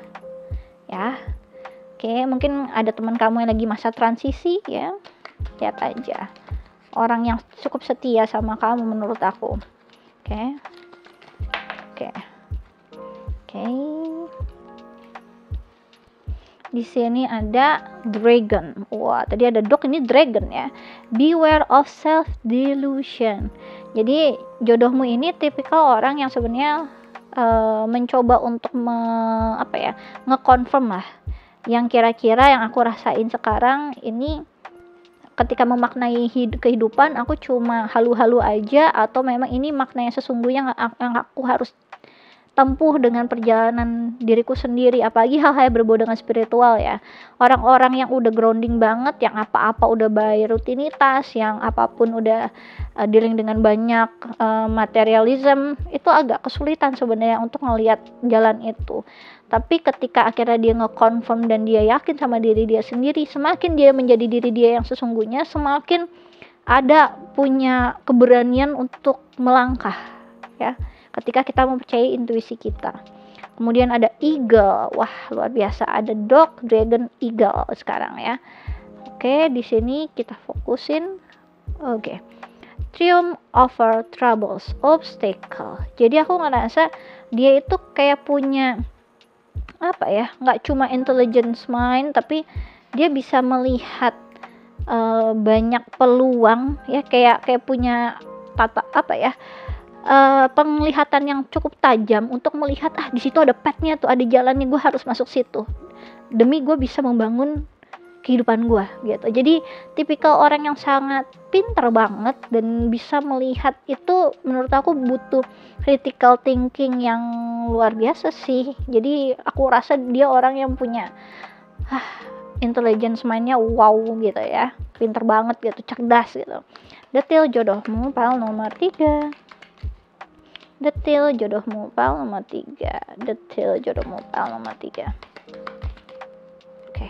Ya. Oke, mungkin ada teman kamu yang lagi masa transisi ya. Lihat aja. Orang yang cukup setia sama kamu menurut aku. Oke. Di sini ada dragon. Wah, tadi ada dog, ini dragon ya. Beware of self delusion. Jadi jodohmu ini tipikal orang yang sebenarnya mencoba untuk ngeconfirm lah. Yang kira-kira yang aku rasain sekarang ini, ketika memaknai kehidupan, aku cuma halu-halu aja, atau memang ini makna yang sesungguhnya yang aku harus tempuh dengan perjalanan diriku sendiri. Apalagi hal-hal yang berbau dengan spiritual ya. Orang-orang yang udah grounding banget, yang apa-apa udah by rutinitas, yang apapun udah dealing dengan banyak materialism, itu agak kesulitan sebenarnya untuk ngelihat jalan itu. Tapi ketika akhirnya dia nge-confirm dan dia yakin sama diri dia sendiri, semakin dia menjadi diri dia yang sesungguhnya, semakin ada punya keberanian untuk melangkah ya. Ketika kita mempercayai intuisi kita. Kemudian ada eagle. Wah, luar biasa. Ada dog, dragon, eagle sekarang ya. Oke, di sini kita fokusin. Oke. Triumph over troubles, obstacle. Jadi aku ngerasa dia itu kayak punya nggak cuma intelligence mind, tapi dia bisa melihat banyak peluang ya, kayak punya penglihatan yang cukup tajam untuk melihat di situ ada path-nya tuh, ada jalannya, gue harus masuk situ demi gue bisa membangun kehidupan gue gitu. Jadi tipikal orang yang sangat pintar banget dan bisa melihat itu. Menurut aku butuh critical thinking yang luar biasa sih. Jadi aku rasa dia orang yang punya intelligence mind-nya wow gitu ya, pintar banget gitu, cerdas gitu. Detail jodohmu, file nomor 3. Detail jodohmu, file nomor 3. Detail jodohmu, file nomor 3. Oke.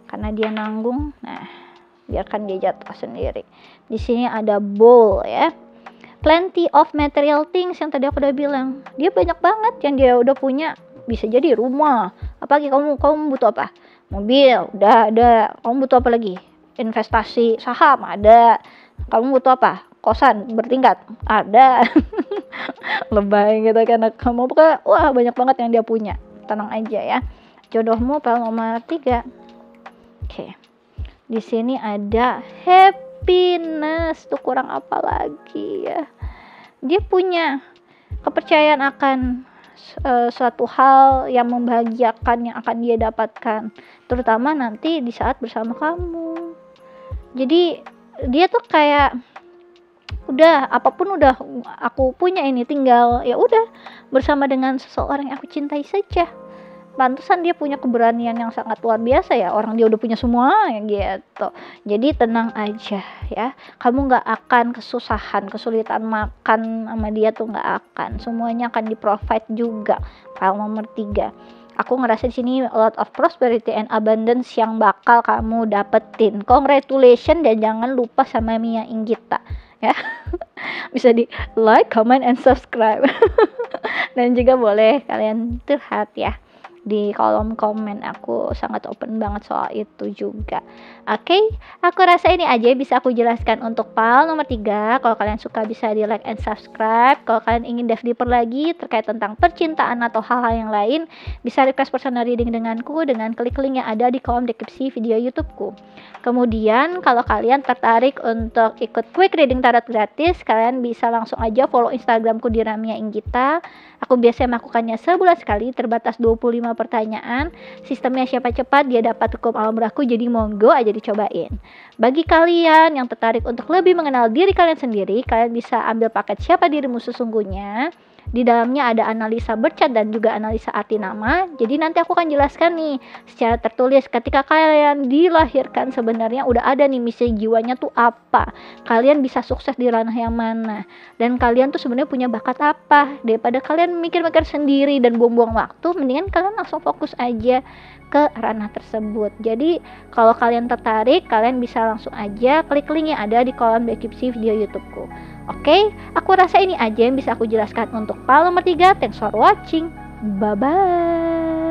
Karena dia nanggung, nah biarkan dia jatuh sendiri. Di sini ada bowl ya. Plenty of material things yang tadi aku udah bilang. Dia banyak banget yang dia udah punya. Bisa jadi rumah. Apalagi kamu butuh apa? Mobil, udah ada. Kamu butuh apa lagi? Investasi saham, ada. Kamu butuh apa? Kosan bertingkat, ada. Lebay gitu kan kamu, pokoknya wah banyak banget yang dia punya. Tenang aja ya. Jodohmu file nomor 3. Oke. Di sini ada happiness. Tuh kurang apa lagi ya? Dia punya kepercayaan akan suatu hal yang membahagiakan yang akan dia dapatkan, terutama nanti di saat bersama kamu. Jadi dia tuh kayak udah apapun udah aku punya, ini tinggal ya udah bersama dengan seseorang yang aku cintai saja. Pantesan dia punya keberanian yang sangat luar biasa ya, orang dia udah punya semua ya gitu. Jadi tenang aja ya, kamu nggak akan kesulitan makan sama dia tuh, nggak akan, semuanya akan di provide juga. File nomor 3. Aku ngerasa di sini a lot of prosperity and abundance yang bakal kamu dapetin. Congratulations, dan jangan lupa sama Mia Inggita ya. Bisa di like, comment, and subscribe. Dan juga boleh kalian curhat ya di kolom komen, aku sangat open banget soal itu juga. Oke, aku rasa ini aja bisa aku jelaskan untuk file nomor 3. Kalau kalian suka bisa di like and subscribe. Kalau kalian ingin dive deeper lagi terkait tentang percintaan atau hal-hal yang lain, bisa request personal reading denganku dengan klik link yang ada di kolom deskripsi video YouTubeku. Kemudian kalau kalian tertarik untuk ikut quick reading tarot gratis, kalian bisa langsung aja follow Instagramku di Ramia Inggita. Aku biasanya melakukannya sebulan sekali, terbatas 25 pertanyaan. Sistemnya siapa cepat dia dapat hukum alam berlaku, jadi monggo aja dicobain. Bagi kalian yang tertarik untuk lebih mengenal diri kalian sendiri, kalian bisa ambil paket Siapa Dirimu Sesungguhnya. Di dalamnya ada analisa bercat dan juga analisa arti nama. Jadi nanti aku akan jelaskan nih secara tertulis ketika kalian dilahirkan sebenarnya udah ada nih misi jiwanya tuh apa. Kalian bisa sukses di ranah yang mana. Dan kalian tuh sebenarnya punya bakat apa. Daripada kalian mikir-mikir sendiri dan buang-buang waktu, mendingan kalian langsung fokus aja ke ranah tersebut. Jadi kalau kalian tertarik, kalian bisa langsung aja klik link yang ada di kolom deskripsi video YouTubeku. Oke, aku rasa ini aja yang bisa aku jelaskan untuk file nomor 3. Thanks for watching. Bye-bye.